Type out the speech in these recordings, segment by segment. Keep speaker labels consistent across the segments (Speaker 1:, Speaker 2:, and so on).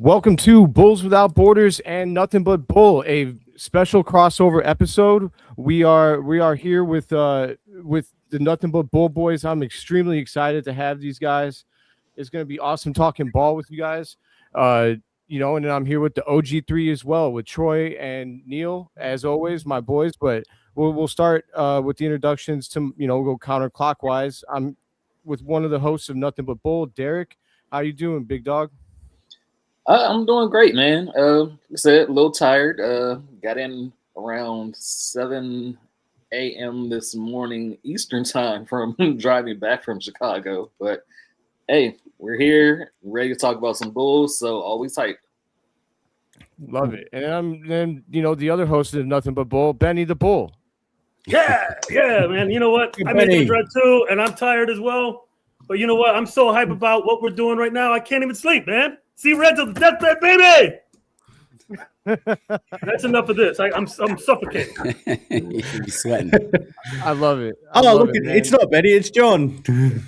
Speaker 1: Welcome to Bulls Without Borders and Nothing But Bull, a special crossover episode. We are here with the Nothing But Bull boys. I'm extremely excited to have these guys. It's going to be awesome talking ball with you guys. Uh, and then I'm here with the OG3 as well, with Troy and Neil, as always, my boys. But we'll start with the introductions to we'll go counterclockwise. I'm with one of the hosts of Nothing But Bull, Derek. How you doing, big dog?
Speaker 2: I'm doing great, man. Like I said, a little tired. Got in around 7 a.m. this morning Eastern time from driving back from Chicago. But hey, we're here, ready to talk about some Bulls. So always hype.
Speaker 1: Love it. And I'm then the other host of Nothing But Bull, Benny the Bull.
Speaker 3: Yeah, man. You know what? I made the dread too, and I'm tired as well. But you know what? I'm so hype about what we're doing right now. I can't even sleep, man. See red to the deathbed, baby. That's enough of this. I'm suffocating.
Speaker 4: You're sweating.
Speaker 1: I love it.
Speaker 4: It's not Benny, it's John.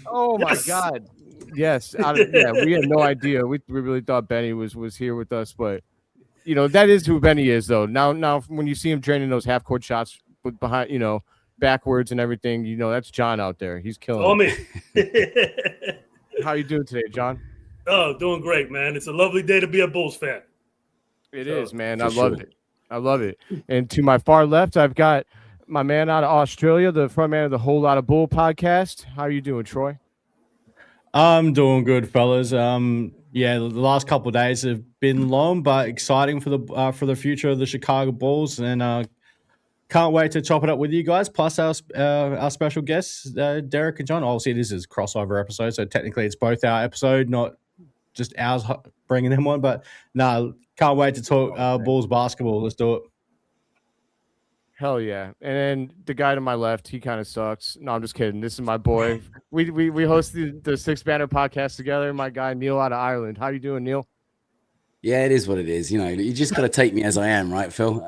Speaker 1: Oh my God. Yes. We had no idea. We really thought Benny was here with us, but that is who Benny is though. Now when you see him training those half court shots with behind, backwards and everything, that's John out there. He's killing
Speaker 3: it.
Speaker 1: How you doing today, John?
Speaker 3: Oh, doing great, man. It's a lovely day to be a Bulls fan.
Speaker 1: It is, man. I love it. I love it. And to my far left, I've got my man out of Australia, the front man of the Whole Lot of Bull podcast. How are you doing, Troy?
Speaker 4: I'm doing good, fellas. The last couple of days have been long but exciting for the future of the Chicago Bulls, and can't wait to chop it up with you guys. Plus our special guests, Derek and John. Obviously, this is a crossover episode, so technically it's both our episode, not just ours bringing them on. But no, can't wait to talk Bulls basketball. Let's do it.
Speaker 1: Hell yeah. And then the guy to my left, he kind of sucks. No, I'm just kidding. This is my boy. We host the Six Banner podcast together. My guy, Neil, out of Ireland. How you doing, Neil?
Speaker 4: Yeah, it is what it is. You just got to take me as I am, right, Phil?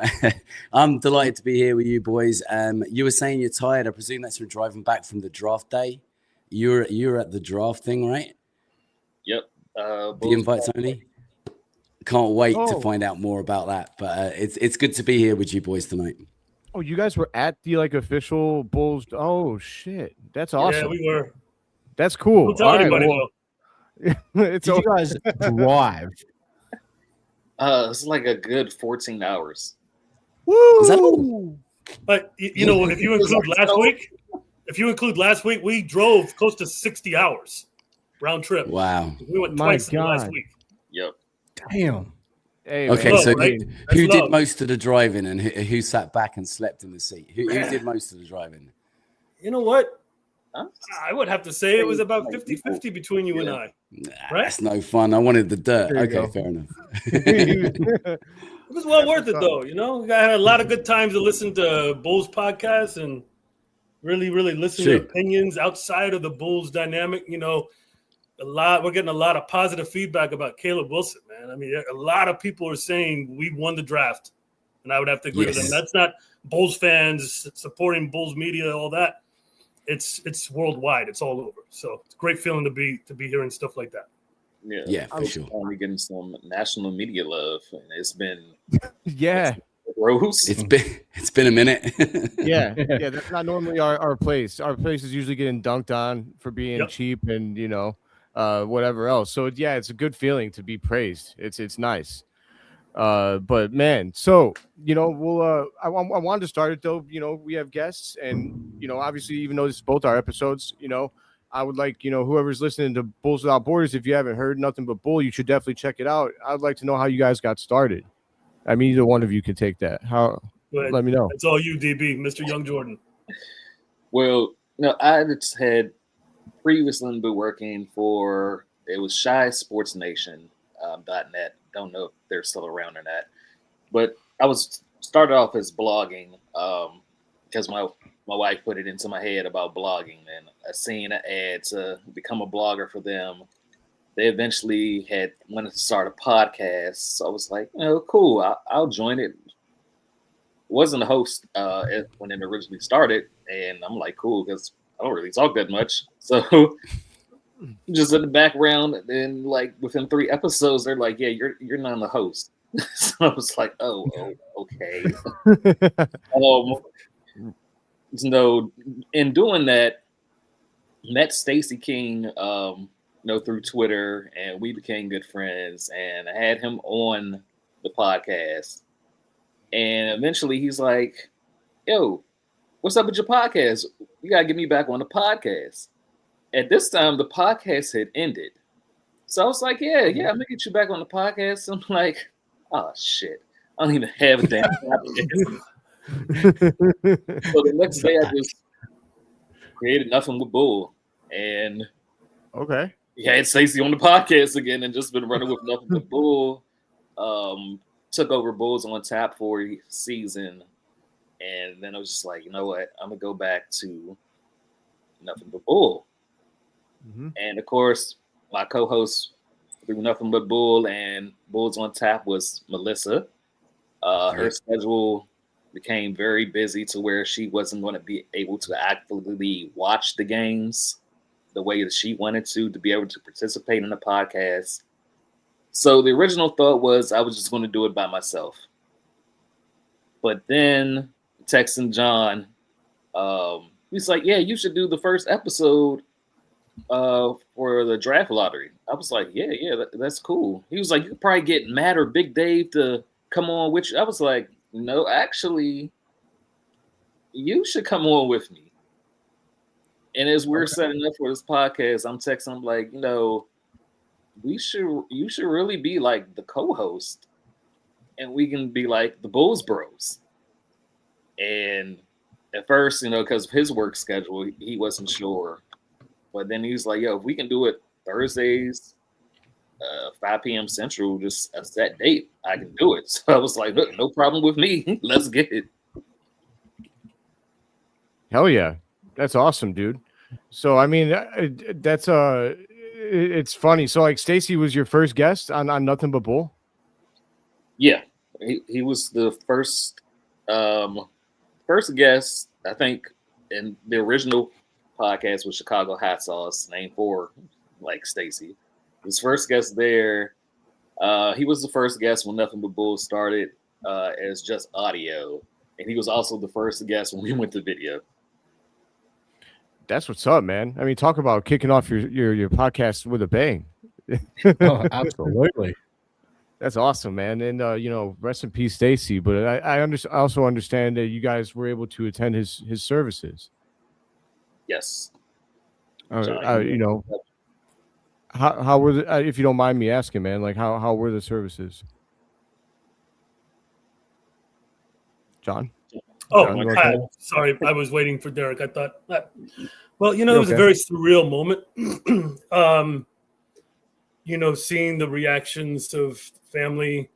Speaker 4: I'm delighted to be here with you boys. You were saying you're tired. I presume that's from driving back from the draft day. You're at the draft thing, right?
Speaker 2: Yep.
Speaker 4: The invites only. Can't wait to find out more about that. But it's good to be here with you boys tonight.
Speaker 1: Oh, you guys were at the official Bulls. Oh shit, that's awesome.
Speaker 3: Yeah, we were.
Speaker 1: That's cool.
Speaker 3: Don't tell anybody though.
Speaker 4: Did you guys drive?
Speaker 2: It's like a good 14 hours.
Speaker 1: Woo!
Speaker 4: Is that all?
Speaker 3: But if you include last week, we drove close to 60 hours round trip.
Speaker 4: Wow.
Speaker 3: We went twice in the last week.
Speaker 2: Yep.
Speaker 4: Damn.
Speaker 1: Hey,
Speaker 4: okay,
Speaker 3: love,
Speaker 4: so
Speaker 3: right?
Speaker 4: who did most of the driving and who sat back and slept in the seat? Who did most of the driving?
Speaker 3: You know what? I would have to say it was about 50-50 between you and I. Right?
Speaker 4: That's no fun. I wanted the dirt. Okay, fair enough.
Speaker 3: It was well worth it, though. I had a lot of good times to listen to Bulls podcasts and really, really listen to opinions outside of the Bulls dynamic. We're getting a lot of positive feedback about Caleb Wilson, man. I mean, a lot of people are saying we won the draft, and I would have to agree with them. That's not Bulls fans supporting Bulls media, all that. It's worldwide. It's all over. So it's a great feeling to be hearing stuff like that.
Speaker 2: Yeah,
Speaker 4: for sure.
Speaker 2: Finally getting some national media love, and it's been
Speaker 1: gross.
Speaker 4: It's been a minute.
Speaker 1: yeah. That's not normally our place. Our place is usually getting dunked on for being cheap and whatever else. So it's a good feeling to be praised. It's nice. But man, so we'll I wanted to start it though. We have guests, and obviously, even though this is both our episodes, I would like whoever's listening to Bulls Without Borders, if you haven't heard Nothing But Bull, you should definitely check it out. I'd like to know how you guys got started. I mean, either one of you can take that. Let me know.
Speaker 3: It's all you, DB, Mr. Young Jordan.
Speaker 2: Well, I just had previously been working for Shy Sports Nation .net. Don't know if they're still around or not, but I started off as blogging because my wife put it into my head about blogging, and I seen an ad to become a blogger for them. They eventually wanted to start a podcast, so I was like, cool, I'll join it. Wasn't a host when it originally started, and I'm like, cool, because I don't really talk that much, so just in the background. And then, like within 3 episodes, they're like, "Yeah, you're not the host." So I was like, "Oh, okay." No, in doing that, met Stacey King, through Twitter, and we became good friends. And I had him on the podcast, and eventually he's like, "Yo, what's up with your podcast? You gotta get me back on the podcast." At this time, the podcast had ended, so I was like, "Yeah, I'm gonna get you back on the podcast." I'm like, "Oh shit, I don't even have a damn podcast." So the next day, I just created Nothin with Bull, and
Speaker 1: okay,
Speaker 2: had Stacey on the podcast again, and just been running with Nothin with Bull. Took over Bulls on Tap for a season, and then I was just like, you know what, I'm gonna go back to Nothin but Bull. Mm-hmm. And of course, my co-host through Nothin but Bull and Bulls on Tap was Melissa. Her schedule became very busy to where she wasn't going to be able to actively watch the games the way that she wanted to be able to participate in the podcast. So the original thought was I was just going to do it by myself. But then texting John, he's like, "Yeah, you should do the first episode for the draft lottery." I was like, yeah, that's cool. He was like, "You could probably get Matt or Big Dave to come on with you." I was like, "No, actually, you should come on with me." And as we're setting up for this podcast, I'm texting him like, you should really be like the co-host, and we can be like the Bulls Bros. And at first, because of his work schedule, he wasn't sure. But then he was like, "Yo, if we can do it Thursdays, 5 p.m. Central, just a set date, I can do it." So I was like, "Look, no problem with me. Let's get it."
Speaker 1: Hell yeah, that's awesome, dude. So I mean, that's it's funny. So like, Stacey was your first guest on Nothin but Bull.
Speaker 2: Yeah, he was the first guest, I think, in the original podcast with Chicago Hot Sauce, named for like Stacey. His first guest there. He was the first guest when Nothin but Bull started as just audio, and he was also the first guest when we went to video.
Speaker 1: That's what's up, man. I mean, talk about kicking off your podcast with a bang.
Speaker 4: Oh, absolutely.
Speaker 1: That's awesome, man. And rest in peace, Stacey. But I also understand that you guys were able to attend his services.
Speaker 2: Yes.
Speaker 1: How were the, if you don't mind me asking, man, like how were the services? John?
Speaker 3: Oh,
Speaker 1: John,
Speaker 3: my God. Sorry, I was waiting for Derek. I thought, well, it was a very surreal moment. Seeing the reactions of family,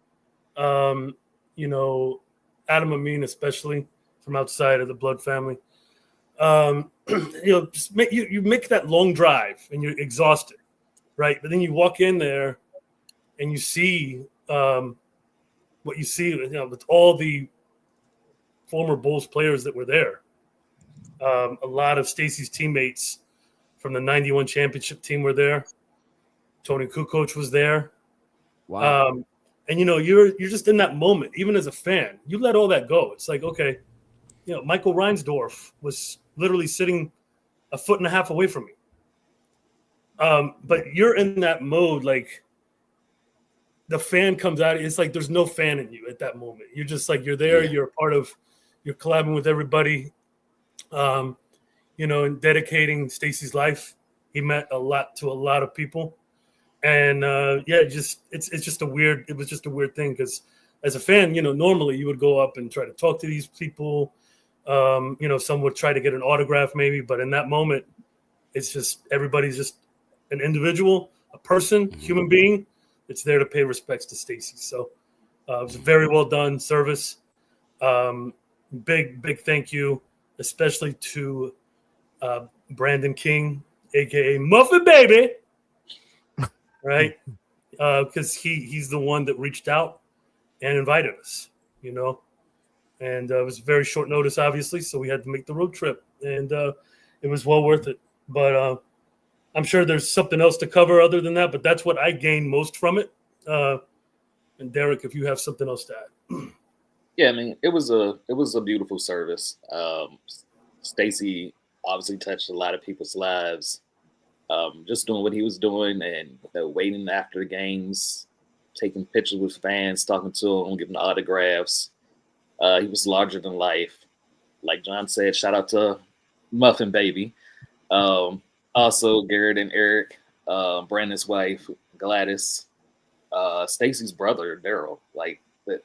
Speaker 3: Adam Amin, especially from outside of the blood family. Just you make that long drive and you're exhausted, right? But then you walk in there and you see what you see, with all the former Bulls players that were there. A lot of Stacey's teammates from the 91 championship team were there. Tony Kukoc was there.
Speaker 1: Wow.
Speaker 3: And you're just in that moment, even as a fan, you let all that go. It's like, okay, Michael Reinsdorf was literally sitting a foot and a half away from me. But you're in that mode, like the fan comes out. It's like there's no fan in you at that moment. You're just like, you're there. Yeah. You're a part of. You're collabing with everybody. And dedicating Stacey's life. He meant a lot to a lot of people. And it was just a weird thing because as a fan, normally you would go up and try to talk to these people. Some would try to get an autograph maybe, but in that moment, it's just everybody's just an individual, a person, human being. It's there to pay respects to Stacey. So it was a very well done service. Big thank you, especially to Brandon King, aka Muffin Baby. Right, because he's the one that reached out and invited us, and it was very short notice, obviously, so we had to make the road trip, and it was well worth it. But I'm sure there's something else to cover other than that, but that's what I gained most from it. And Derek, if you have something else to add.
Speaker 2: Yeah, I mean, it was a beautiful service. Stacy obviously touched a lot of people's lives. Just doing what he was doing and waiting after the games, taking pictures with fans, talking to them, giving autographs. He was larger than life. Like John said, shout out to Muffin Baby. Also, Garrett and Eric, Brandon's wife, Gladys, Stacy's brother, Daryl. Like,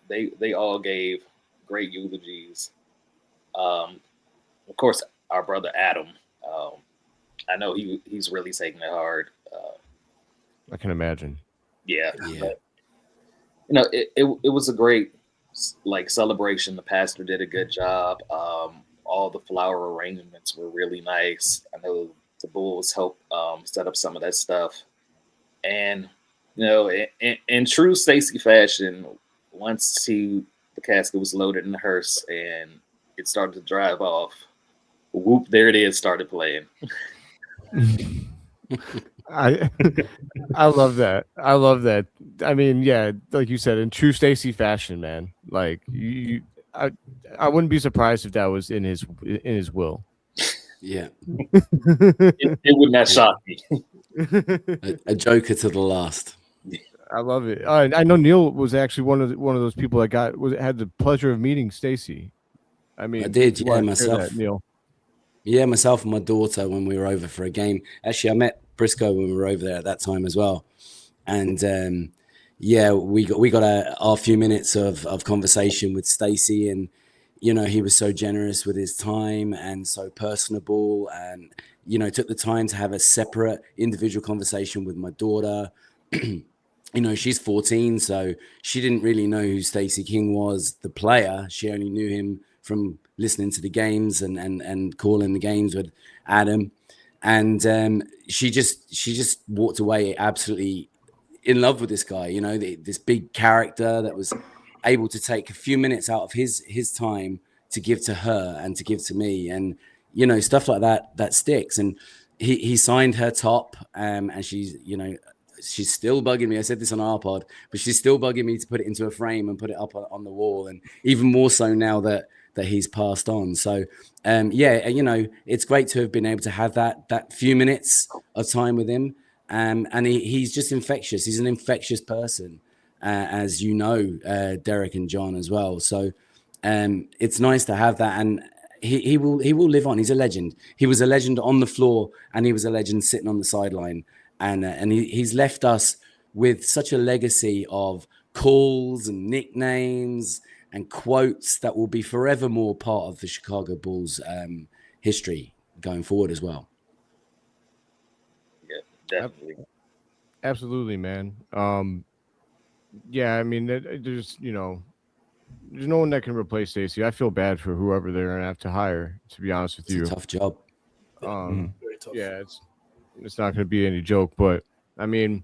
Speaker 2: they all gave great eulogies. Of course, our brother Adam. I know he's really taking it hard.
Speaker 1: I can imagine.
Speaker 2: Yeah. But, it was a great celebration. The pastor did a good job. All the flower arrangements were really nice. I know the Bulls helped set up some of that stuff. And in true Stacy fashion, once the casket was loaded in the hearse and it started to drive off, whoop, there it is, started playing.
Speaker 1: I love that. I love that. I mean, yeah, like you said, in true Stacy fashion, man. Like I wouldn't be surprised if that was in his will.
Speaker 5: Yeah,
Speaker 2: it would not shock me.
Speaker 5: a joker to the last.
Speaker 1: I love it. I know Neil was actually one of those people that had the pleasure of meeting Stacy. I mean,
Speaker 5: I did, yeah, myself.
Speaker 1: That, Neil.
Speaker 5: Yeah, myself and my daughter when we were over for a game. Actually, I met Briscoe when we were over there at that time as well. And yeah, we got our few minutes of conversation with Stacy, and he was so generous with his time and so personable, and took the time to have a separate individual conversation with my daughter. She's 14, so she didn't really know who Stacey King was, the player. She only knew him from listening to the games and calling the games with Adam. And she just walked away absolutely in love with this guy, this big character that was able to take a few minutes out of his time to give to her and to give to me. And, stuff like that sticks. And he signed her top and she's still bugging me. I said this on our pod, but she's still bugging me to put it into a frame and put it up on the wall. And even more so now that he's passed on. So, it's great to have been able to have that few minutes of time with him. And he's just infectious. He's an infectious person, as Derek and John as well. So it's nice to have that. And he will live on. He's a legend. He was a legend on the floor, and he was a legend sitting on the sideline. And he's left us with such a legacy of calls and nicknames and quotes that will be forevermore part of the Chicago Bulls history going forward as well.
Speaker 2: Yeah, definitely.
Speaker 1: Absolutely, man. Yeah, I mean, there's no one that can replace Stacey. I feel bad for whoever they're gonna have to hire, to be honest with you.
Speaker 5: It's a tough job.
Speaker 3: Very tough.
Speaker 1: Yeah, it's not gonna be any joke, but I mean,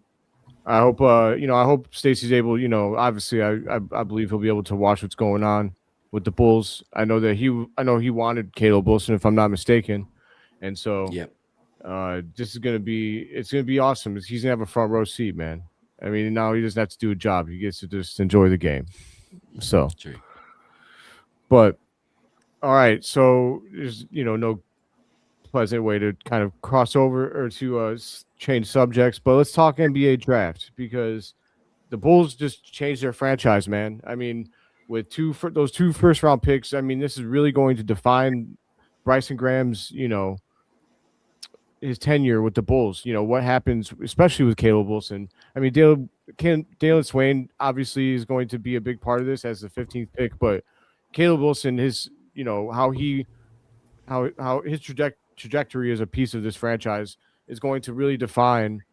Speaker 1: I hope I hope Stacey's able, obviously I believe he'll be able to watch what's going on with the Bulls. I know he wanted Caleb Wilson, if I'm not mistaken. And so it's gonna be awesome. He's gonna have a front row seat, man. I mean, now he doesn't have to do a job. He gets to just enjoy the game. So
Speaker 5: True.
Speaker 1: But all right, so there's no pleasant way to kind of cross over or to change subjects, but let's talk NBA draft, because the Bulls just changed their franchise, man. I mean, with those two first round picks, I mean, this is really going to define Bryson Graham's, his tenure with the Bulls. What happens, especially with Caleb Wilson. I mean, Dalen Swain obviously is going to be a big part of this as the 15th pick, but Caleb Wilson, his, how his trajectory as a piece of this franchise is going to really define,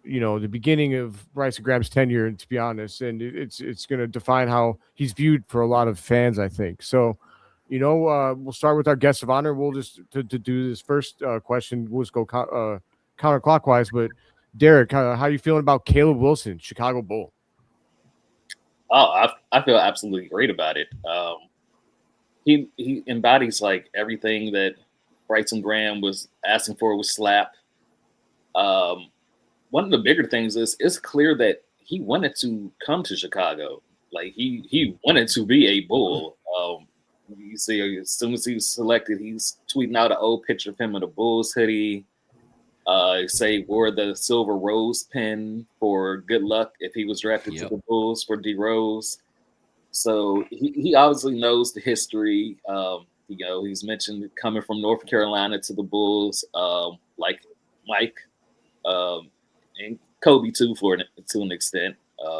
Speaker 1: the beginning of Bryson Graham's tenure, to be honest, and it's going to define how he's viewed for a lot of fans, I think. So, we'll start with our guest of honor. We'll just to do this first question. We'll just go counterclockwise. But Derek, how are you feeling about Caleb Wilson, Chicago Bull?
Speaker 2: Oh, I feel absolutely great about it. He embodies like everything that Bryson Graham was asking for with Slap. One of the bigger things is it's clear that he wanted to come to Chicago. Like he wanted to be a Bull. You see, as soon as he was selected, he's tweeting out an old picture of him in a Bulls hoodie. Say wore the silver rose pin for good luck if he was drafted to the Bulls for D Rose. So he obviously knows the history. He's mentioned coming from North Carolina to the Bulls, like Mike and Kobe too, to an extent.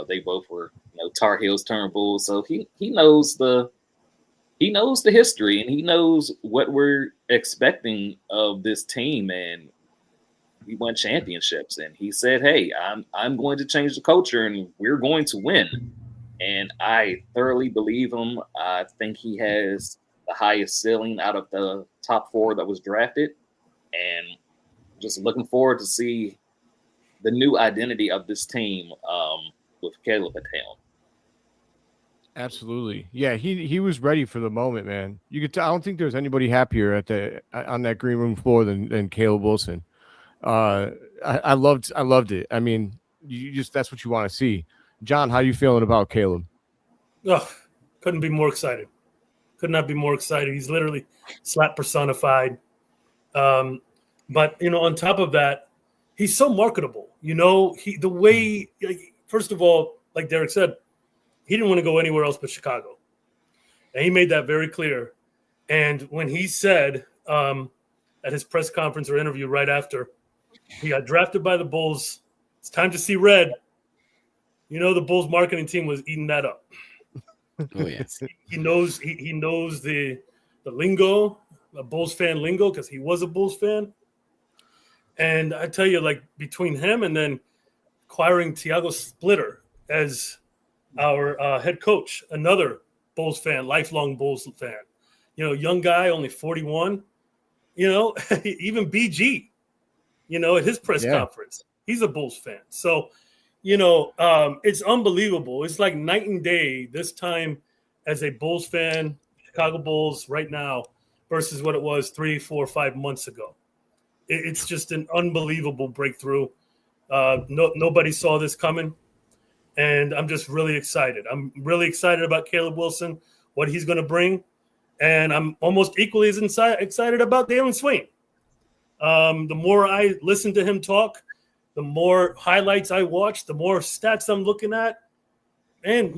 Speaker 2: They both were Tar Heels turned Bulls, so he knows the history and he knows what we're expecting of this team. And we won championships, and he said, "Hey, I'm going to change the culture, and we're going to win." And I thoroughly believe him. I think he has the highest ceiling out of the top 4 that was drafted, and just looking forward to see the new identity of this team with Caleb at helm.
Speaker 1: Absolutely, yeah. He was ready for the moment, man. You could. I don't think there's anybody happier on that green room floor than Caleb Wilson. I loved it. I mean, that's what you want to see. John, how you feeling about Caleb?
Speaker 3: Oh, couldn't be more excited. Could not be more excited. He's literally slap personified. But on top of that, he's so marketable. The way, first of all, like Derek said, he didn't want to go anywhere else but Chicago, and he made that very clear. And when he said at his press conference or interview right after he got drafted by the Bulls, it's time to see red. The Bulls marketing team was eating that up.
Speaker 5: Oh yes,
Speaker 3: he knows the lingo, the Bulls fan lingo, because he was a Bulls fan. And I tell you, like between him and then acquiring Tiago Splitter as our head coach, another Bulls fan, lifelong Bulls fan. Young guy, only 41. Even BG. At his press conference, he's a Bulls fan. So, it's unbelievable. It's like night and day this time as a Bulls fan, Chicago Bulls right now versus what it was 3, 4, 5 months ago. It's just an unbelievable breakthrough. Nobody saw this coming, and I'm just really excited. I'm really excited about Caleb Wilson, what he's going to bring, and I'm almost equally as excited about Dalen Swain. The more I listen to him talk, the more highlights I watch, the more stats I'm looking at. And,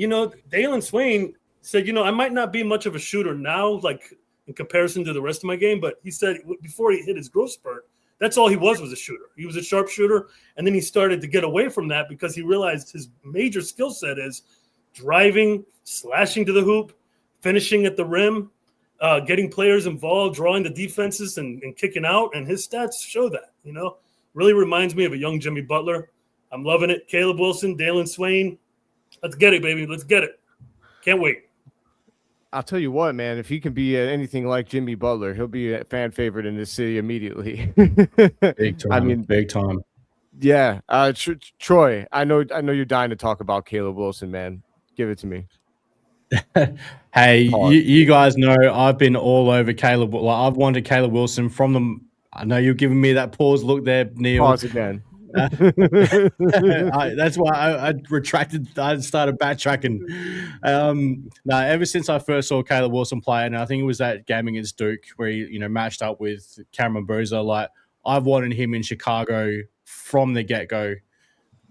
Speaker 3: Dalen Swain said, I might not be much of a shooter now, like in comparison to the rest of my game, but he said before he hit his growth spurt, that's all he was a shooter. He was a sharpshooter, and then he started to get away from that because he realized his major skill set is driving, slashing to the hoop, finishing at the rim, getting players involved, drawing the defenses and kicking out, and his stats show that, Really reminds me of a young Jimmy Butler. I'm loving it. Caleb Wilson, Dalen Swain. Let's get it, baby. Let's get it. Can't wait.
Speaker 1: I'll tell you what, man. If he can be anything like Jimmy Butler, he'll be a fan favorite in this city immediately.
Speaker 4: Big time. I mean, big time.
Speaker 1: Yeah. Troy, I know you're dying to talk about Caleb Wilson, man. Give it to me.
Speaker 4: Hey, you guys know I've been all over Caleb. I've wanted Caleb Wilson from the. I know you're giving me that pause look there, Neil.
Speaker 1: Pause again.
Speaker 4: That's why I retracted. I started backtracking. Ever since I first saw Caleb Wilson play, and I think it was that game against Duke where he, matched up with Cameron Boozer. Like, I've wanted him in Chicago from the get-go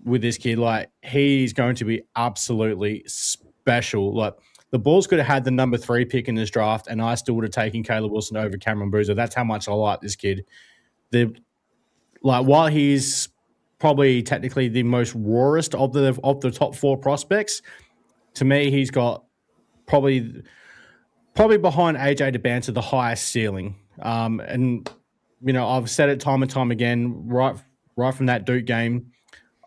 Speaker 4: with this kid. Like, he's going to be absolutely special. Like, the Bulls could have had the number 3 pick in this draft, and I still would have taken Caleb Wilson over Cameron Boozer. That's how much I like this kid. While he's probably technically the most rawest of the top 4 prospects, to me, he's got probably behind AJ DeBanter the highest ceiling. And I've said it time and time again. Right from that Duke game,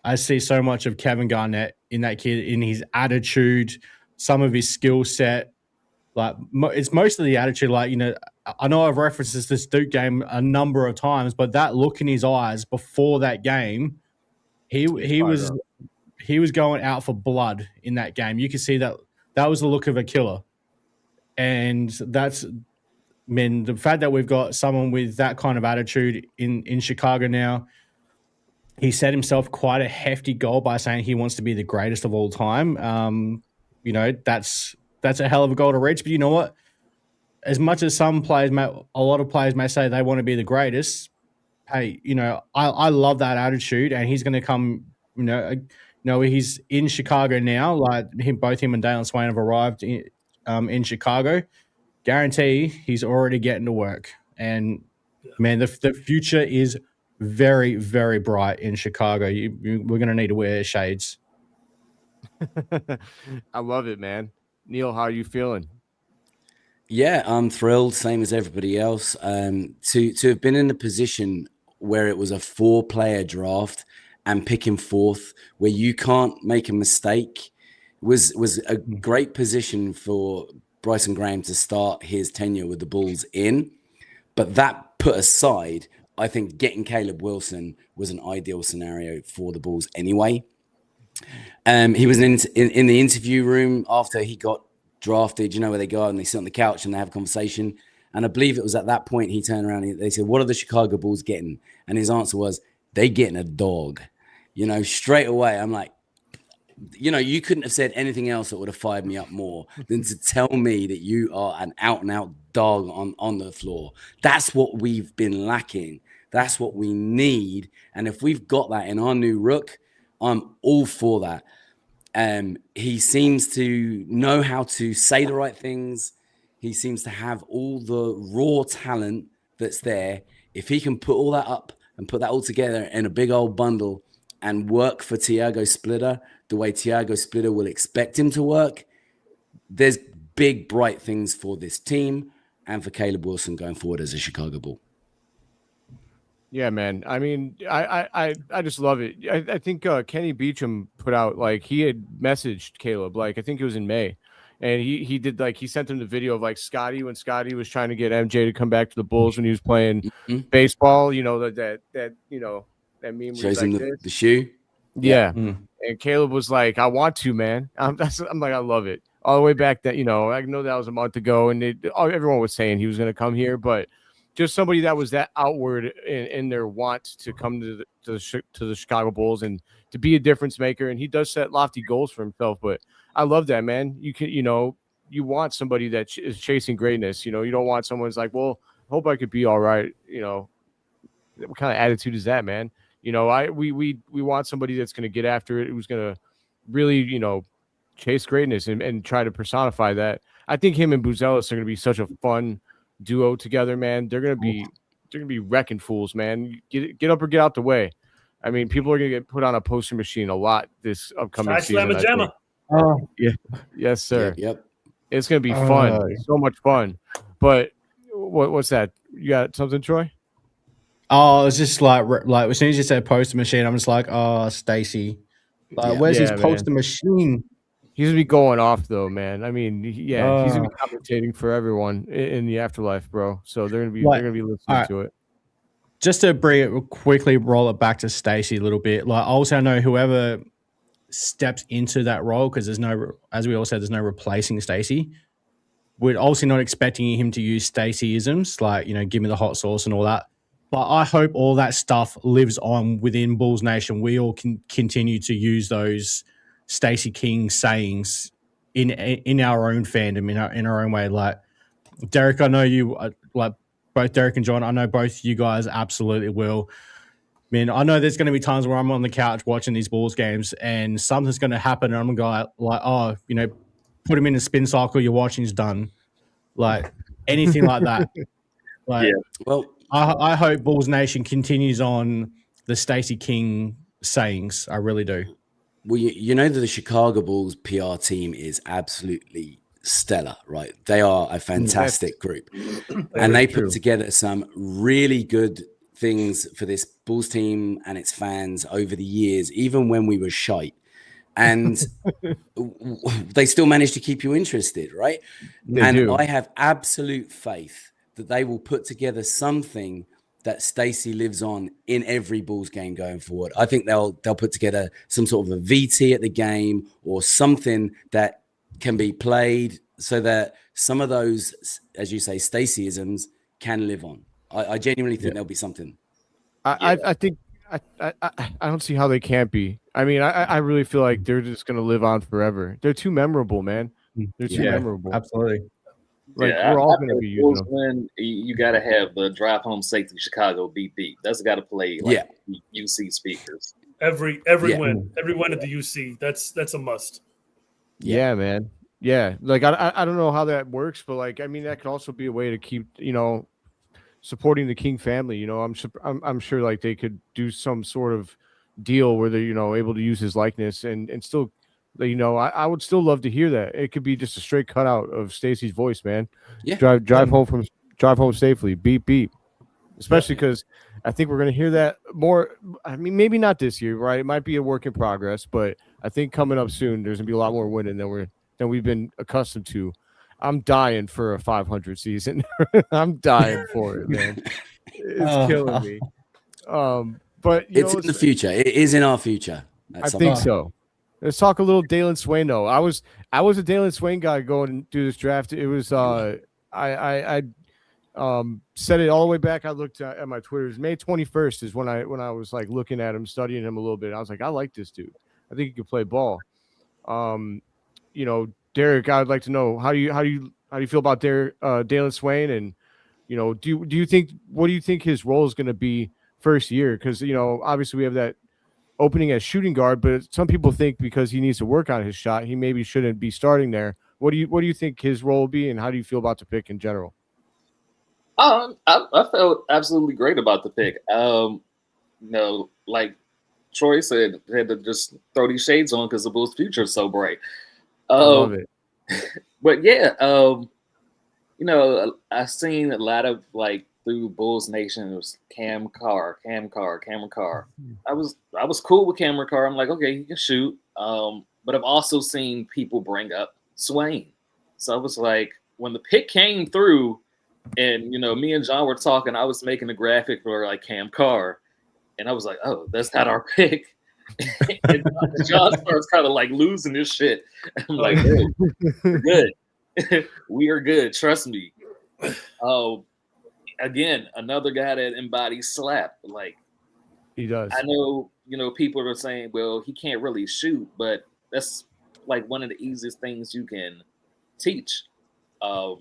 Speaker 4: I see so much of Kevin Garnett in that kid, in his attitude, some of his skill set. Like, it's mostly the attitude. Like, I know I've referenced this Duke game a number of times, but that look in his eyes before that game, he was going out for blood in that game. You could see that was the look of a killer. And the fact that we've got someone with that kind of attitude in Chicago now, he set himself quite a hefty goal by saying he wants to be the greatest of all time. You know, that's a hell of a goal to reach. But you know what? As much as a lot of players may say they want to be the greatest, hey, you know, I love that attitude, and he's going to come. He's in Chicago now. Like both him and Dalen Swain have arrived in Chicago. Guarantee he's already getting to work, and man, the future is very, very bright in Chicago. We're going to need to wear shades.
Speaker 1: I love it, man. Neil, how are you feeling?
Speaker 5: Yeah, I'm thrilled, same as everybody else. To have been in a position where it was a 4-player draft and picking fourth, where you can't make a mistake, was a great position for Bryson Graham to start his tenure with the Bulls in. But that put aside, I think getting Caleb Wilson was an ideal scenario for the Bulls anyway. He was in the interview room after he got drafted, you know, where they go out and they sit on the couch and they have a conversation. And I believe it was at that point he turned around and they said, "What are the Chicago Bulls getting?" And his answer was, "They getting a dog." You know, straight away, I'm like, you know, you couldn't have said anything else that would have fired me up more than to tell me that you are an out-and-out dog on the floor. That's what we've been lacking. That's what we need. And if we've got that in our new rook, I'm all for that. He seems to know how to say the right things. He seems to have all the raw talent that's there. If he can put all that up and put that all together in a big old bundle and work for Tiago Splitter the way Tiago Splitter will expect him to work, there's big, bright things for this team and for Caleb Wilson going forward as a Chicago Bull.
Speaker 1: Yeah, man. I mean, I just love it. I think Kenny Beecham put out, like, he had messaged Caleb, like, I think it was in May, and he did, like, he sent him the video of, like, Scotty, when Scotty was trying to get MJ to come back to the Bulls when he was playing baseball, you know, that you know, that meme
Speaker 5: shows
Speaker 1: like
Speaker 5: him the shoe.
Speaker 1: Yeah. And Caleb was like, "I want to, man." I'm like, I love it. All the way back that, you know, I know that was a month ago, and everyone was saying he was going to come here, but just somebody that was that outward in their want to come to the Chicago Bulls and to be a difference maker. And he does set lofty goals for himself, but I love that, man. You can, you know, you want somebody that is chasing greatness. You know, you don't want someone who's like, "Well, I hope I could be all right." You know, what kind of attitude is that, man? You know, we want somebody that's going to get after it, who's going to really, you know, chase greatness and try to personify that. I think him and Buzelis are going to be such a fun duo together, man. They're going to be wrecking fools, man. Get up or get out the way. I mean, people are going to get put on a poster machine a lot this upcoming season.
Speaker 4: Oh,
Speaker 1: yeah, yes, sir.
Speaker 5: Yep.
Speaker 1: It's going to be fun, so much fun. But what's that? You got something, Troy?
Speaker 4: Oh, it's just like as soon as you said poster machine, I'm just like, oh, Stacy. Like, where's his poster machine?
Speaker 1: He's gonna be going off though, man. I mean, he's gonna be commentating for everyone in the afterlife, bro. So they're gonna be listening to it.
Speaker 4: Just to quickly roll it back to Stacy a little bit. Like, also, I know whoever steps into that role, because there's no, as we all said, there's no replacing Stacy. We're also not expecting him to use Stacy-isms, like, you know, give me the hot sauce and all that. But I hope all that stuff lives on within Bulls Nation. We all can continue to use those Stacey King sayings in our own fandom, in our own way. Like, Derek, I know you, like both Derek and John, I know both you guys absolutely will. I mean, I know there's going to be times where I'm on the couch watching these Bulls games and something's going to happen and I'm going to go like, oh, you know, put him in a spin cycle, your watching's done. Like, anything like that. Like,
Speaker 5: well,
Speaker 4: I hope Bulls Nation continues on the Stacey King sayings. I really do.
Speaker 5: Well, you know that the Chicago Bulls PR team is absolutely stellar, right? They are a fantastic group. And they put together some really good things for this Bulls team and its fans over the years, even when we were shite. And they still managed to keep you interested, right? I have absolute faith that they will put together something that Stacey lives on in every Bulls game going forward. I think they'll put together some sort of a VT at the game or something that can be played so that some of those, as you say, Stacey-isms can live on. I genuinely think there'll be something.
Speaker 1: I think I don't see how they can't be. I mean, I really feel like they're just gonna live on forever. They're too memorable, man. They're too memorable.
Speaker 4: Absolutely.
Speaker 1: Like
Speaker 2: Yeah,
Speaker 1: we're all
Speaker 2: after
Speaker 1: gonna
Speaker 2: the
Speaker 1: be using
Speaker 2: Bulls
Speaker 1: them.
Speaker 2: win, you got to have the drive home safety Chicago beep beep. That's got to play like UC speakers.
Speaker 3: Every win at the UC. That's a must.
Speaker 1: Yeah, man. Yeah, like I don't know how that works, but like I mean that could also be a way to keep supporting the King family. I'm sure like they could do some sort of deal where they're able to use his likeness and still I would still love to hear that. It could be just a straight cutout of Stacy's voice, man.
Speaker 5: Yeah.
Speaker 1: Drive home safely. Beep beep. Especially because I think we're gonna hear that more. I mean, maybe not this year, right? It might be a work in progress, but I think coming up soon, there's gonna be a lot more winning than we've been accustomed to. I'm dying for a 500 season. I'm dying for it, man. It's killing me. But
Speaker 5: it's in the future. It is in our future.
Speaker 1: I think so. Let's talk a little Dalen Swain though. I was a Dalen Swain guy going through this draft. It was I said it all the way back. I looked at my Twitter. It was May 21st is when I was like looking at him, studying him a little bit. I was like, I like this dude. I think he could play ball. Derek, I'd like to know how do you feel about Dalen Swain, and do you think what do you think his role is going to be first year? Because obviously we have that opening as shooting guard, but some people think because he needs to work on his shot, he maybe shouldn't be starting there. What do you think his role will be, and how do you feel about the pick in general?
Speaker 2: I felt absolutely great about the pick. Like Troy said, they had to just throw these shades on because the Bulls' future is so bright.
Speaker 1: I love it.
Speaker 2: But yeah, I've seen a lot of like through Bulls Nation. It was Cameron Carr. I was cool with Cameron Carr. I'm like, okay, he can shoot. But I've also seen people bring up Swain. So I was like, when the pick came through, and me and John were talking, I was making a graphic for like Cam Carr, and I was like, oh, that's not our pick. And John starts kind of like losing his shit. I'm like, hey, we're good. We are good. Trust me. Oh, again, another guy that embodies slap. Like
Speaker 1: he does.
Speaker 2: I know, people are saying, well, he can't really shoot, but that's like one of the easiest things you can teach. All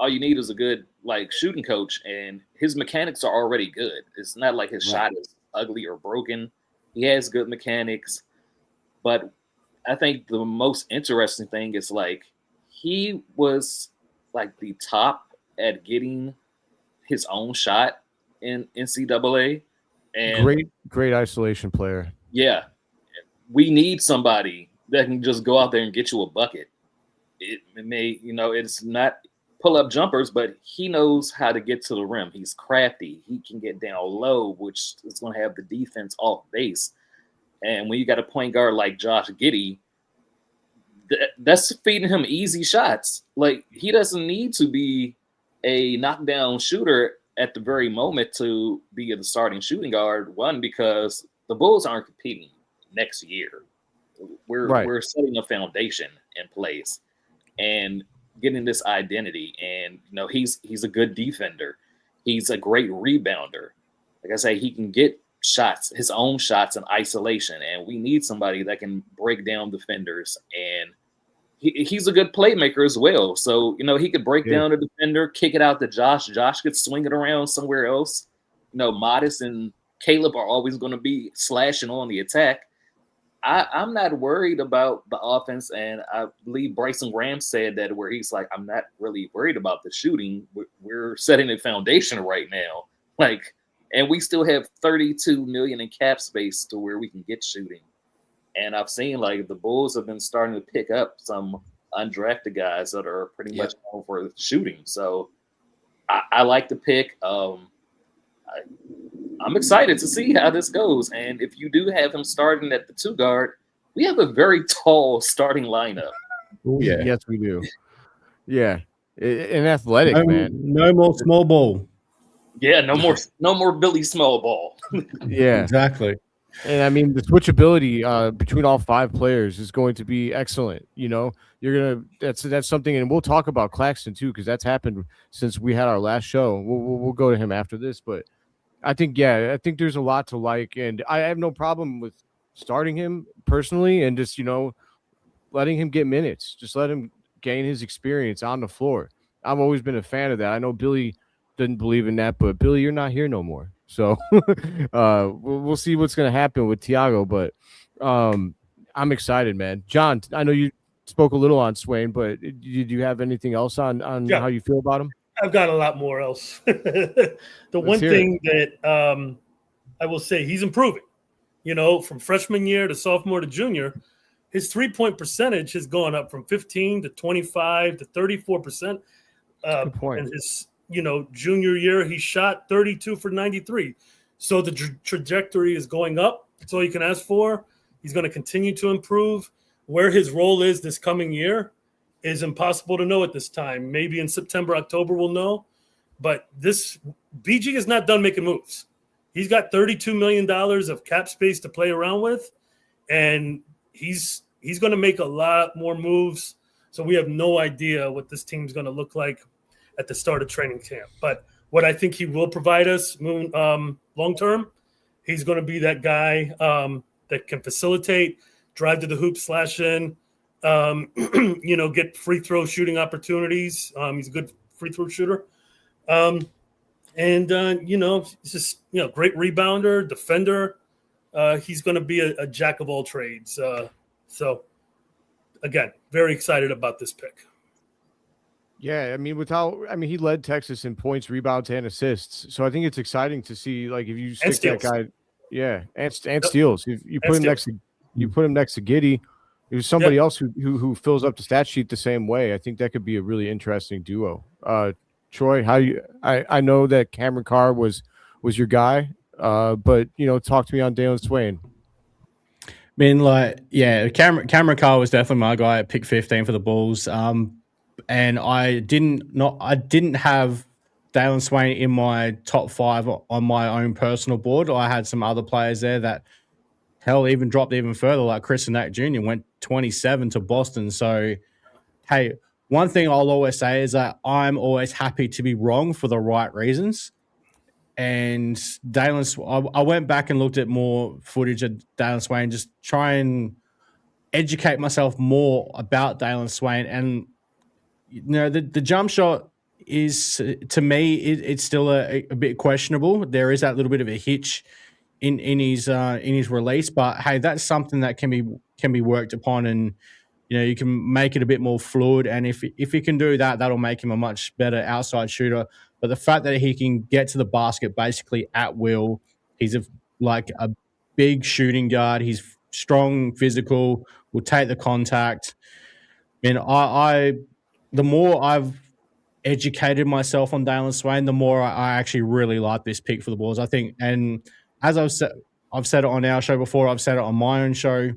Speaker 2: you need is a good like shooting coach, and his mechanics are already good. It's not like his shot is ugly or broken. He has good mechanics, but I think the most interesting thing is like he was like the top at getting his own shot in NCAA. And
Speaker 1: great isolation player.
Speaker 2: Yeah, we need somebody that can just go out there and get you a bucket. It may, it's not pull up jumpers, but he knows how to get to the rim. He's crafty. He can get down low, which is going to have the defense off base. And when you got a point guard like Josh Giddey, that's feeding him easy shots. Like he doesn't need to be a knockdown shooter at the very moment to be the starting shooting guard. One, because the Bulls aren't competing next year. We're setting a foundation in place and getting this identity. And he's a good defender. He's a great rebounder. Like I say, he can get shots, his own shots in isolation. And we need somebody that can break down defenders. And he's a good playmaker as well. So, he could break down a defender, kick it out to Josh. Josh could swing it around somewhere else. Modest and Caleb are always going to be slashing on the attack. I'm not worried about the offense, and I believe Bryson Graham said that where he's like, I'm not really worried about the shooting. We're setting a foundation right now. Like, and we still have $32 million in cap space to where we can get shooting. And I've seen like the Bulls have been starting to pick up some undrafted guys that are pretty much known for shooting. So I like the pick. I'm excited to see how this goes. And if you do have him starting at the 2 guard, we have a very tall starting lineup.
Speaker 1: Yeah. Yes, we do. Yeah. And athletic, man.
Speaker 4: No more small ball.
Speaker 2: Yeah, no more Billy Small ball.
Speaker 1: Yeah.
Speaker 4: Exactly.
Speaker 1: And I mean, the switchability between all 5 players is going to be excellent. That's something, and we'll talk about Claxton too, because that's happened since we had our last show. We'll go to him after this, but I think there's a lot to like, and I have no problem with starting him personally, and just letting him get minutes, just let him gain his experience on the floor. I've always been a fan of that. I know Billy didn't believe in that, but Billy, you're not here no more, so we'll see what's gonna happen with Tiago, but I'm excited, man. John, I know you spoke a little on Swain, but did you have anything else on how you feel about him?
Speaker 3: I've got a lot more else. The one thing that I will say, he's improving. From freshman year to sophomore to junior, his 3-point percentage has gone up from 15 to 25 to 34%.
Speaker 1: Good point.
Speaker 3: And his junior year, he shot 32 for 93. So the trajectory is going up. That's all you can ask for. He's going to continue to improve. Where his role is this coming year is impossible to know at this time. Maybe in September, October, we'll know. But this BG is not done making moves. He's got $32 million of cap space to play around with, and he's going to make a lot more moves. So we have no idea what this team's going to look like at the start of training camp. But what I think he will provide us long term, he's going to be that guy that can facilitate, drive to the hoop, slash in, get free throw shooting opportunities. He's a good free throw shooter. He's just, great rebounder, defender. He's going to be a jack of all trades. So, again, very excited about this pick.
Speaker 1: Yeah, he led Texas in points, rebounds, and assists. So I think it's exciting to see, like, if you stick that guy, and steals. If you put him next to Giddey, there's somebody else who fills up the stat sheet the same way. I think that could be a really interesting duo. Troy, I know that Cameron Carr was your guy, but talk to me on Dalen Swain.
Speaker 4: Cameron Carr was definitely my guy at pick 15 for the Bulls. And I didn't have Dalen Swain in my top 5 on my own personal board. I had some other players there that even dropped even further, like Chris Nat Jr. went 27 to Boston. So, hey, one thing I'll always say is that I'm always happy to be wrong for the right reasons. And I went back and looked at more footage of Dalen Swain, just try and educate myself more about Dalen Swain. And the jump shot is, to me, it's still a bit questionable. There is that little bit of a hitch in his release, but hey, that's something that can be worked upon, and you can make it a bit more fluid. And if he can do that, that'll make him a much better outside shooter. But the fact that he can get to the basket basically at will, he's a big shooting guard. He's strong, physical, will take the contact. And the more I've educated myself on Dalen Swain, the more I actually really like this pick for the Bulls. I think, and as I've said it on our show before, I've said it on my own show,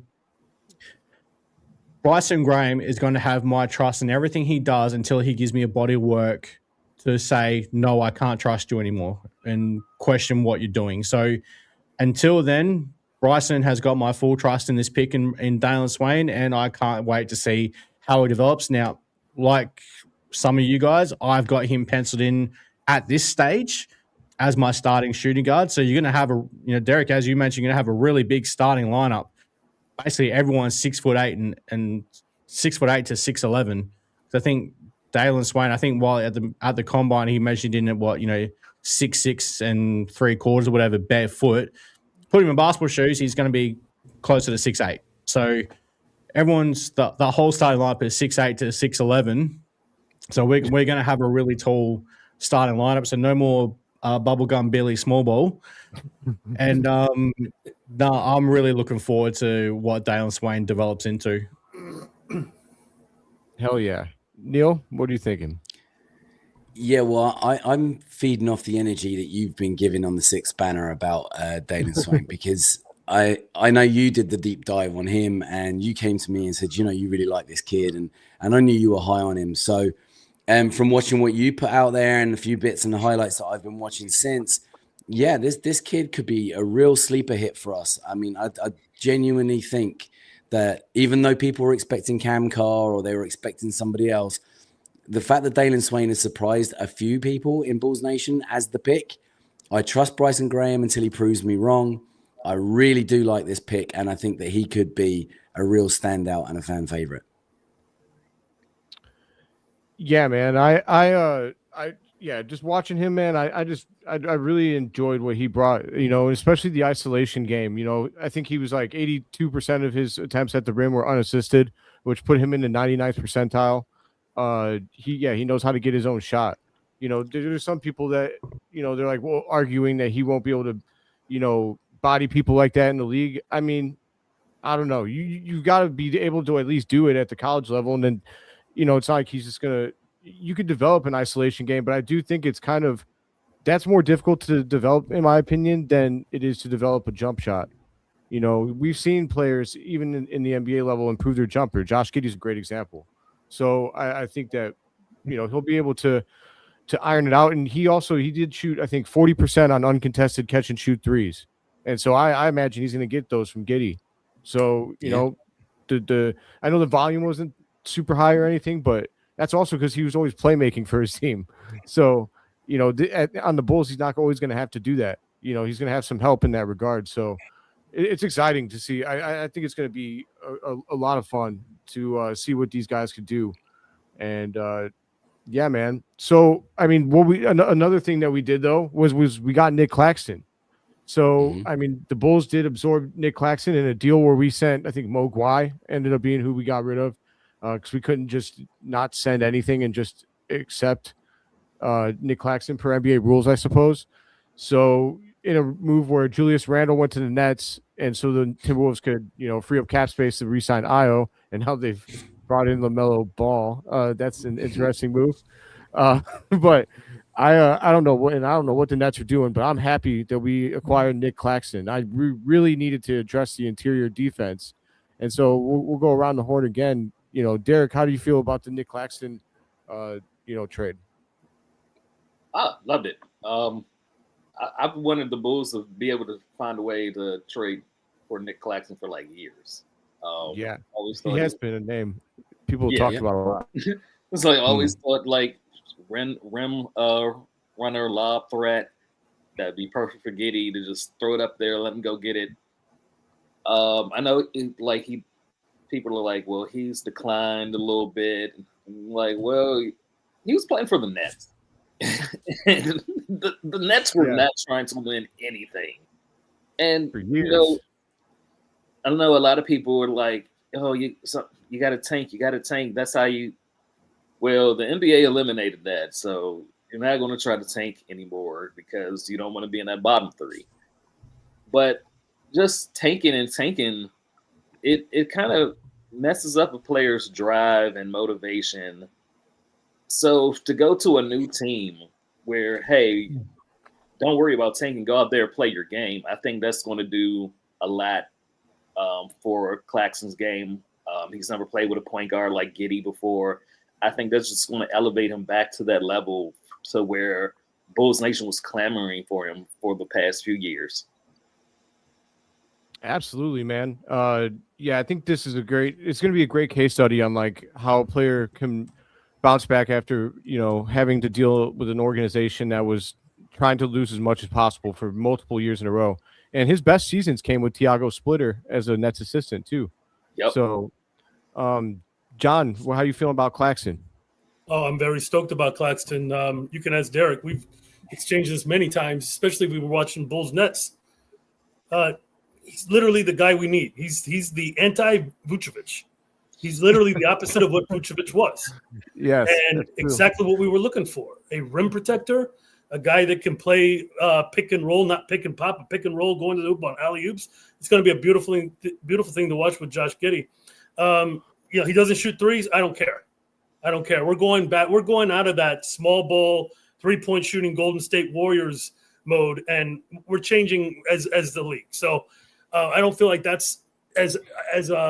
Speaker 4: Bryson Graham is going to have my trust in everything he does until he gives me a body of work to say, no, I can't trust you anymore, and question what you're doing. So until then, Bryson has got my full trust in this pick in Dalen Swain, and I can't wait to see how he develops. Now, like some of you guys, I've got him penciled in at this stage as my starting shooting guard. So you're going to have Derek, as you mentioned, you're going to have a really big starting lineup. Basically, everyone's 6'8" and 6'8" to 6'11". So I think Dalen Swain, while at the combine he measured in at 6'6" and 3/4 or whatever barefoot. Put him in basketball shoes, he's going to be closer to 6'8". So everyone's the whole starting lineup is 6'8" to 6'11". So we're going to have a really tall starting lineup. So no more bubblegum Billy small ball. And I'm really looking forward to what Dalen Swain develops into.
Speaker 1: Hell yeah. Neil, what are you thinking?
Speaker 5: Yeah, well, I'm feeding off the energy that you've been giving on the Sixth Banner about Dalen Swain, because I know you did the deep dive on him, and you came to me and said, you really like this kid, and I knew you were high on him. So from watching what you put out there and a few bits and the highlights that I've been watching since, yeah, this kid could be a real sleeper hit for us. I mean, I genuinely think that even though people were expecting Cam Carr or they were expecting somebody else, the fact that Dalen Swain has surprised a few people in Bulls Nation as the pick, I trust Bryson Graham until he proves me wrong. I really do like this pick, and I think that he could be a real standout and a fan favorite.
Speaker 1: Yeah, man. Just watching him, man. I really enjoyed what he brought. Especially the isolation game. I think he was like 82% of his attempts at the rim were unassisted, which put him in the 99th percentile. He knows how to get his own shot. There's some people that they're like, well, arguing that he won't be able to, body people like that in the league. I mean, I don't know. You've got to be able to at least do it at the college level, and then it's not like he's just gonna. You could develop an isolation game, but I do think it's kind of that's more difficult to develop, in my opinion, than it is to develop a jump shot. We've seen players even in the NBA level improve their jumper. Josh Giddey's a great example. So I think that he'll be able to iron it out, and he did shoot I think 40% on uncontested catch and shoot threes, and so I imagine he's going to get those from Giddey. So I know the volume wasn't super high or anything, but that's also because he was always playmaking for his team. So, on the Bulls, he's not always going to have to do that. He's going to have some help in that regard. So it's exciting to see. I think it's going to be a lot of fun to see what these guys could do. And yeah, man. So, I mean, another thing that we did though was we got Nick Claxton. So, I mean, the Bulls did absorb Nick Claxton in a deal where we sent, I think Mo Guai ended up being who we got rid of. Because we couldn't just not send anything and just accept Nick Claxton per NBA rules, I suppose. So in a move where Julius Randle went to the Nets, and so the Timberwolves could, free up cap space to re-sign Io, and now they've brought in LaMelo Ball. That's an interesting move. But I don't know what, and I don't know what the Nets are doing, but I'm happy that we acquired Nick Claxton. I really needed to address the interior defense, and so we'll go around the horn again. Derek, how do you feel about the Nick Claxton, trade?
Speaker 2: I loved it. I've wanted the Bulls to be able to find a way to trade for Nick Claxton for like years.
Speaker 1: Always he has been a name people talked about a lot.
Speaker 2: It's like always thought like rim runner, lob threat. That'd be perfect for Giddey to just throw it up there, let him go get it. I know people are like, well, he's declined a little bit. I'm like, well, he was playing for the Nets. And the Nets were not trying to win anything. And, I don't know, a lot of people were like, oh, you got to tank. You got to tank. That's how you – well, the NBA eliminated that. So you're not going to try to tank anymore because you don't want to be in that bottom three. But just tanking, it kind of – messes up a player's drive and motivation. So to go to a new team where, hey, don't worry about tanking, go out there, play your game. I think that's going to do a lot for Claxton's game. He's never played with a point guard like Giddey before. I think that's just going to elevate him back to that level to where Bulls Nation was clamoring for him for the past few years.
Speaker 1: Absolutely, man. I think this is it's going to be a great case study on like how a player can bounce back after, having to deal with an organization that was trying to lose as much as possible for multiple years in a row. And his best seasons came with Tiago Splitter as a Nets assistant too.
Speaker 2: Yep.
Speaker 1: So, John, how you feeling about Claxton?
Speaker 3: Oh, I'm very stoked about Claxton. You can ask Derek. We've exchanged this many times, especially if we were watching Bulls Nets. He's literally the guy we need. He's the anti-Vucevic. He's literally the opposite of what Vucevic was.
Speaker 1: Yes,
Speaker 3: and exactly what we were looking for. A rim protector, a guy that can play pick and roll, not pick and pop, but pick and roll, going to the hoop on alley-oops. It's going to be a beautiful thing to watch with Josh Giddey. He doesn't shoot threes. I don't care. We're going back. We're going out of that small ball, three-point shooting Golden State Warriors mode, and we're changing as the league. So I don't feel like that's as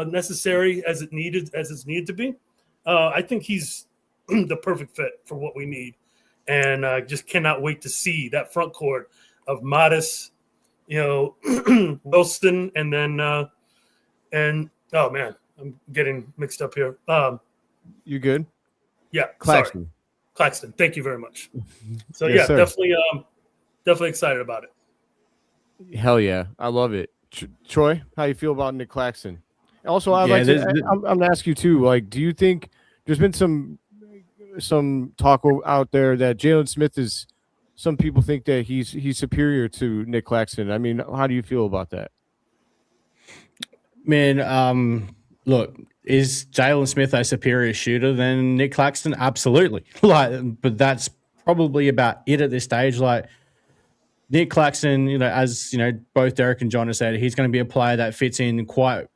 Speaker 3: necessary as it's needed to be. I think he's the perfect fit for what we need, and I just cannot wait to see that front court of Modis, Wilson, and then oh man, I'm getting mixed up here.
Speaker 1: You good?
Speaker 3: Yeah,
Speaker 1: Claxton.
Speaker 3: Sorry. Claxton. Thank you very much. So
Speaker 1: Yes, sir.
Speaker 3: definitely. definitely excited about it.
Speaker 1: Hell yeah, I love it. Troy, how you feel about Nick Claxton? Also, I'd
Speaker 4: Yeah,
Speaker 1: like to. I'm gonna ask you too. Like, do you think there's been some talk out there that Jalen Smith is? Some people think that he's superior to Nick Claxton. I mean, how do you feel about that?
Speaker 4: Man, look, is Jalen Smith a superior shooter than Nick Claxton? Absolutely. But that's probably about it at this stage. Like Nick Claxton, as both Derek and John have said, he's going to be a player that fits in quite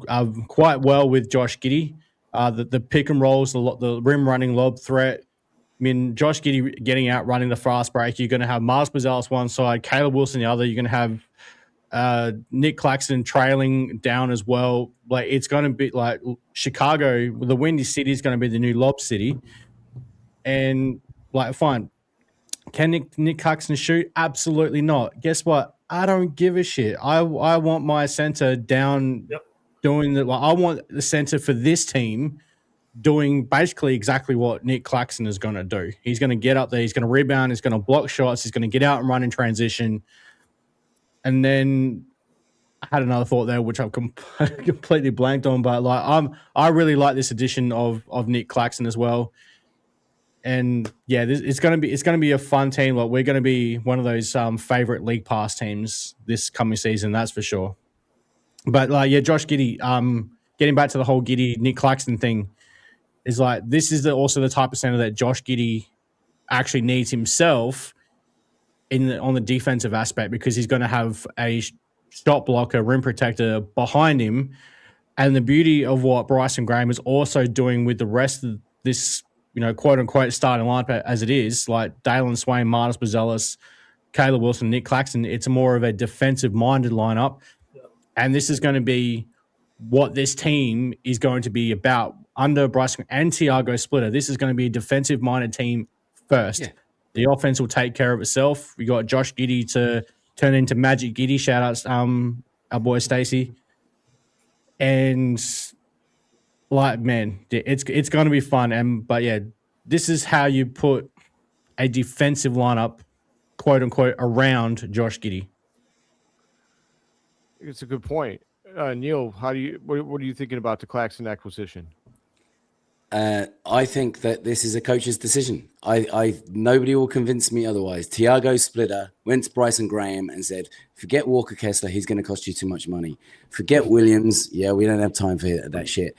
Speaker 4: well with Josh Giddey. The pick and rolls, the rim running lob threat. I mean, Josh Giddey getting out running the fast break. You're going to have Mars Bazelis one side, Caleb Wilson the other. You're going to have Nick Claxton trailing down as well. Like it's going to be like Chicago, the Windy City is going to be the new Lob City, and like fine. Can Nick Claxton shoot? Absolutely not. Guess what? I don't give a shit. I want my center down doing the. I want the center for this team doing basically exactly what Nick Claxton is going to do. He's going to get up there. He's going to rebound. He's going to block shots. He's going to get out and run in transition. And then I had another thought there, which I've completely blanked on. But like, I really like this addition of Nick Claxton as well. And yeah, it's gonna be a fun team. Like we're gonna be one of those favorite league pass teams this coming season, that's for sure. But yeah, Josh Giddey. Getting back to the whole Giddey Nick Claxton thing, is like this is also the type of center that Josh Giddey actually needs himself on the defensive aspect, because he's going to have a shot blocker, rim protector behind him. And the beauty of what Bryson Graham is also doing with the rest of this, quote unquote starting lineup as it is, like Dalen Swain, Martis Bazelis, Caleb Wilson, Nick Claxton, it's more of a defensive minded lineup. And this is going to be what this team is going to be about under Bryson and Tiago Splitter. This is going to be a defensive minded team first. Yeah. The offense will take care of itself. We got Josh Giddey to turn into Magic Giddey. Shout outs, our boy Stacey. And like, man, it's going to be fun. But yeah, this is how you put a defensive lineup, quote unquote, around Josh Giddey.
Speaker 1: It's a good point. Neil, what are you thinking about the Claxton acquisition?
Speaker 5: I think that this is a coach's decision. Nobody will convince me otherwise. Tiago Splitter went to Bryson Graham and said, forget Walker Kessler, he's going to cost you too much money. Forget Williams, yeah, we don't have time for that shit.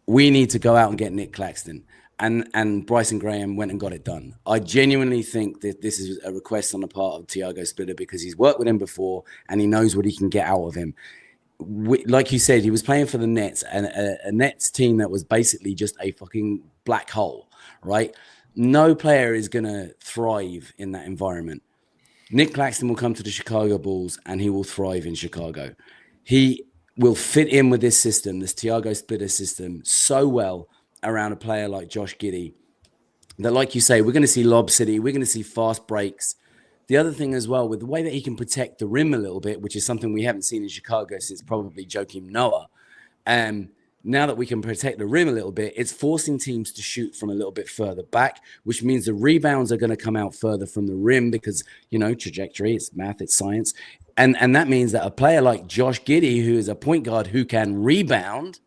Speaker 5: We need to go out and get Nick Claxton. And Bryson Graham went and got it done. I genuinely think that this is a request on the part of Tiago Splitter, because he's worked with him before and he knows what he can get out of him. Like you said, he was playing for the Nets, and a Nets team that was basically just a fucking black hole, right? No player is going to thrive in that environment. Nick Claxton will come to the Chicago Bulls and he will thrive in Chicago. He will fit in with this system, this Tiago Splitter system, so well around a player like Josh Giddey that, like you say, we're going to see Lob City, we're going to see fast breaks. The other thing as well, with the way that he can protect the rim a little bit, which is something we haven't seen in Chicago since probably Joakim Noah. Now that we can protect the rim a little bit, it's forcing teams to shoot from a little bit further back, which means the rebounds are going to come out further from the rim because, trajectory, it's math, it's science. And that means that a player like Josh Giddey, who is a point guard who can rebound,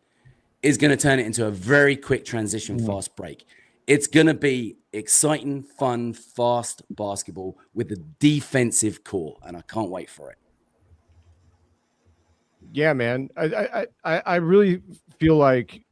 Speaker 5: is going to turn it into a very quick transition fast break. It's going to be exciting, fun, fast basketball with a defensive core, and I can't wait for it.
Speaker 1: Yeah, man. I really feel like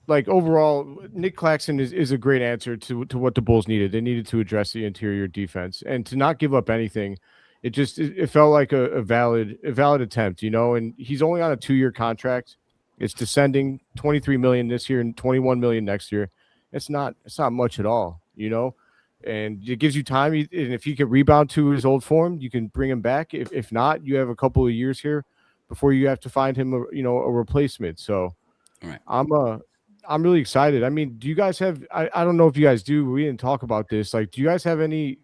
Speaker 1: overall, Nick Claxton is a great answer to what the Bulls needed. They needed to address the interior defense and to not give up anything. It felt like a valid attempt, and he's only on a 2-year contract. It's descending, $23 million this year and $21 million next year. It's not much at all, and it gives you time. And if he can rebound to his old form, you can bring him back. If not, you have a couple of years here before you have to find him a replacement. So
Speaker 5: right.
Speaker 1: I'm really excited. I mean, do you guys have, I don't know if you guys do, we didn't talk about this. Like, do you guys have any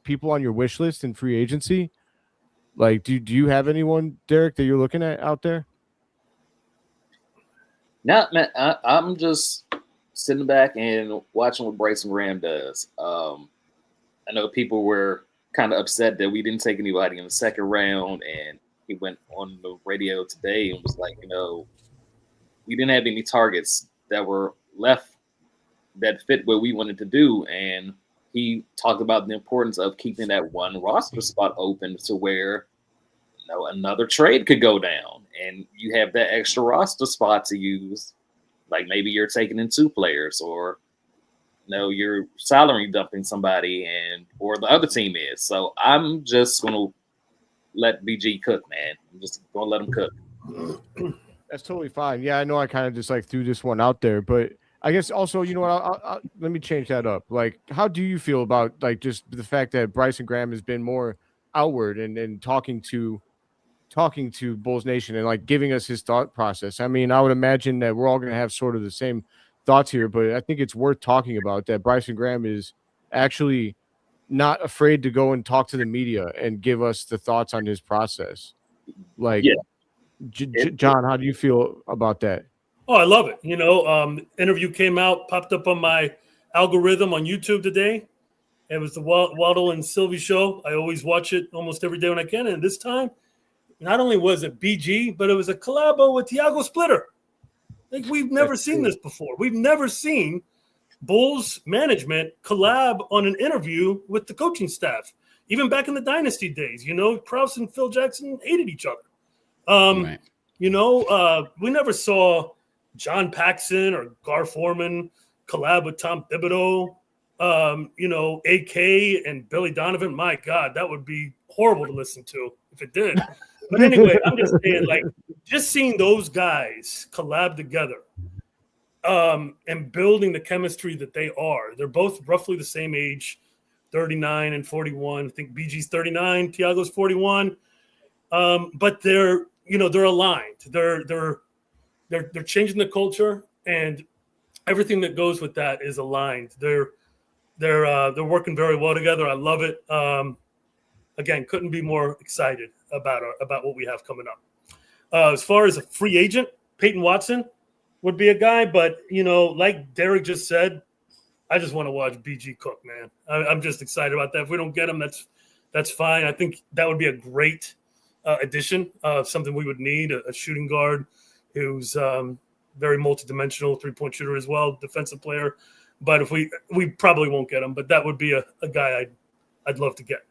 Speaker 1: people on your wish list in free agency? Like, do you have anyone, Derek, that you're looking at out there?
Speaker 2: No, man, I'm just sitting back and watching what Bryson Graham does. I know people were kind of upset that we didn't take anybody in the second round, and he went on the radio today and was like, we didn't have any targets that were left that fit what we wanted to do, and he talked about the importance of keeping that one roster spot open to where another trade could go down, and you have that extra roster spot to use. Like maybe you're taking in 2 players, or you're salary dumping somebody, or the other team is. So I'm just gonna let BG cook, man. I'm just gonna let him cook.
Speaker 1: That's totally fine. Yeah, I know I kind of just like threw this one out there, but I guess also, you know what? Let me change that up. Like, how do you feel about like just the fact that Bryson Graham has been more outward and talking to Bulls Nation and like giving us his thought process? I mean, I would imagine that we're all going to have sort of the same thoughts here, but I think it's worth talking about that Bryson Graham is actually not afraid to go and talk to the media and give us the thoughts on his process. Like,
Speaker 2: yeah.
Speaker 1: John, how do you feel about that?
Speaker 3: Oh, I love it. Interview came out, popped up on my algorithm on YouTube today. It was the Waddle and Sylvie show. I always watch it almost every day when I can. And this time, not only was it BG, but it was a collabo with Tiago Splitter. Like, we've never seen this before. We've never seen Bulls management collab on an interview with the coaching staff. Even back in the Dynasty days, Krause and Phil Jackson hated each other.
Speaker 5: Right.
Speaker 3: We never saw John Paxson or Gar Forman collab with Tom Thibodeau. AK and Billy Donovan. My God, that would be horrible to listen to if it did. But anyway, I'm just saying, like, just seeing those guys collab together and building the chemistry that they are. They're both roughly the same age, 39 and 41. I think BG's 39, Tiago's 41. But they're aligned. They're changing the culture, and everything that goes with that is aligned. They're working very well together. I love it. Again, couldn't be more excited about what we have coming up. As far as a free agent, Peyton Watson would be a guy, but like Derek just said, I just want to watch BG cook, man. I'm just excited about that. If we don't get him, that's fine. I think that would be a great addition, something we would need, a shooting guard who's very multidimensional, 3-point shooter as well, defensive player. But if we probably won't get him, but that would be a guy I'd love to get.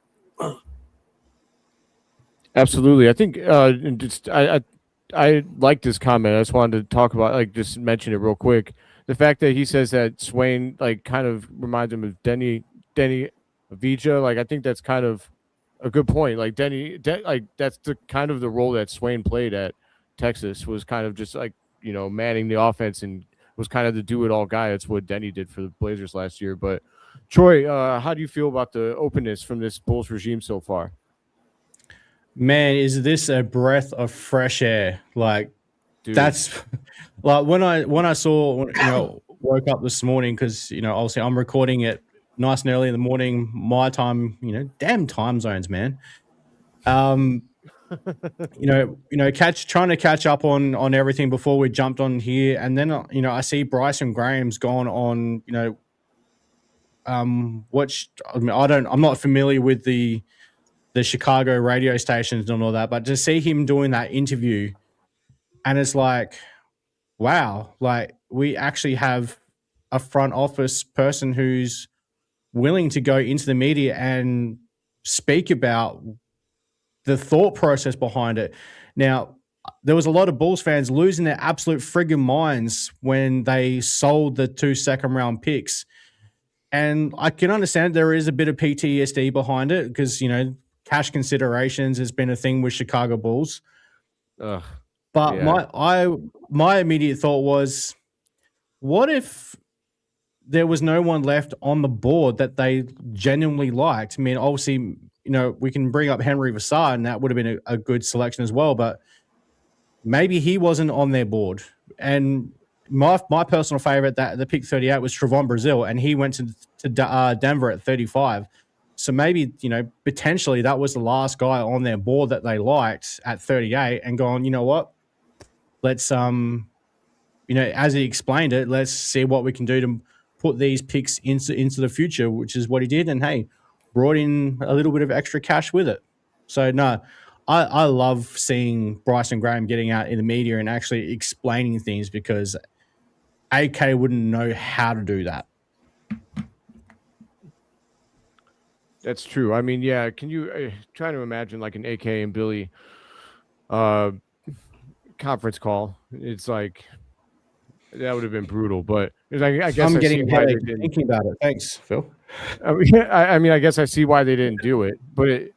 Speaker 1: Absolutely. I think I like this comment. I just wanted to talk about, like, just mention it real quick. The fact that he says that Swain like kind of reminds him of Denny Avija. Like, I think that's kind of a good point. Like like that's the kind of the role that Swain played at Texas, was kind of just like, manning the offense and was kind of the do-it-all guy. That's what Denny did for the Blazers last year. But Troy, how do you feel about the openness from this Bulls regime so far?
Speaker 4: Man, is this a breath of fresh air? Like, dude, that's like when I saw, woke up this morning, because obviously I'm recording it nice and early in the morning, my time. Damn time zones, man. Trying to catch up on everything before we jumped on here, and then I see Bryson Graham's gone on. I'm not familiar with the Chicago radio stations and all that, but to see him doing that interview, and it's like, wow, like we actually have a front office person who's willing to go into the media and speak about the thought process behind it. Now, there was a lot of Bulls fans losing their absolute friggin' minds when they sold the 2 second-round picks. And I can understand there is a bit of PTSD behind it, because, cash considerations has been a thing with Chicago Bulls. But yeah. My immediate thought was, what if there was no one left on the board that they genuinely liked? I mean, obviously, we can bring up Henry Vassar, and that would have been a good selection as well, but maybe he wasn't on their board. And my personal favorite, that the pick 38, was Trevon Brazil, and he went to Denver at 35. So maybe, potentially that was the last guy on their board that they liked at 38, and gone, you know what? Let's, as he explained it, let's see what we can do to put these picks into the future, which is what he did. And hey, brought in a little bit of extra cash with it. So no, I love seeing Bryson Graham getting out in the media and actually explaining things, because AK wouldn't know how to do that.
Speaker 1: That's true. I mean, yeah. Can you try to imagine like an AK and Billy conference call? It's like that would have been brutal. But I guess
Speaker 4: I'm
Speaker 1: I see
Speaker 4: getting
Speaker 1: why they
Speaker 4: headache
Speaker 1: didn't.
Speaker 4: thinking about it. Thanks, Phil.
Speaker 1: I mean, I guess I see why they didn't do it. But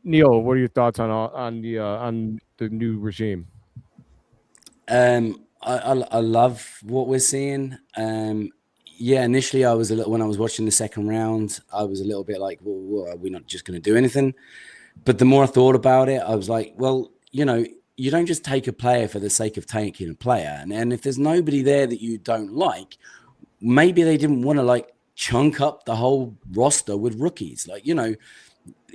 Speaker 1: Neil, what are your thoughts on the new regime?
Speaker 5: I love what we're seeing. Yeah, initially when I was watching the second round, I was a little bit like, well, are we not just going to do anything? But the more I thought about it, I was like, well, you don't just take a player for the sake of taking a player. And if there's nobody there that you don't like, maybe they didn't want to like chunk up the whole roster with rookies. Like,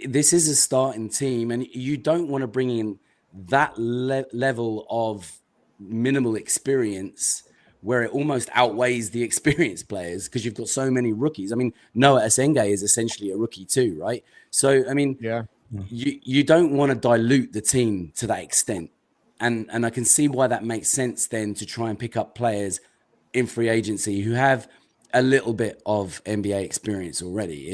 Speaker 5: this is a starting team, and you don't want to bring in that level of minimal experience where it almost outweighs the experienced players, because you've got so many rookies. I mean, Noah Asenge is essentially a rookie too, right? So, I mean,
Speaker 1: yeah,
Speaker 5: you don't want to dilute the team to that extent. And I can see why that makes sense then, to try and pick up players in free agency who have a little bit of NBA experience already.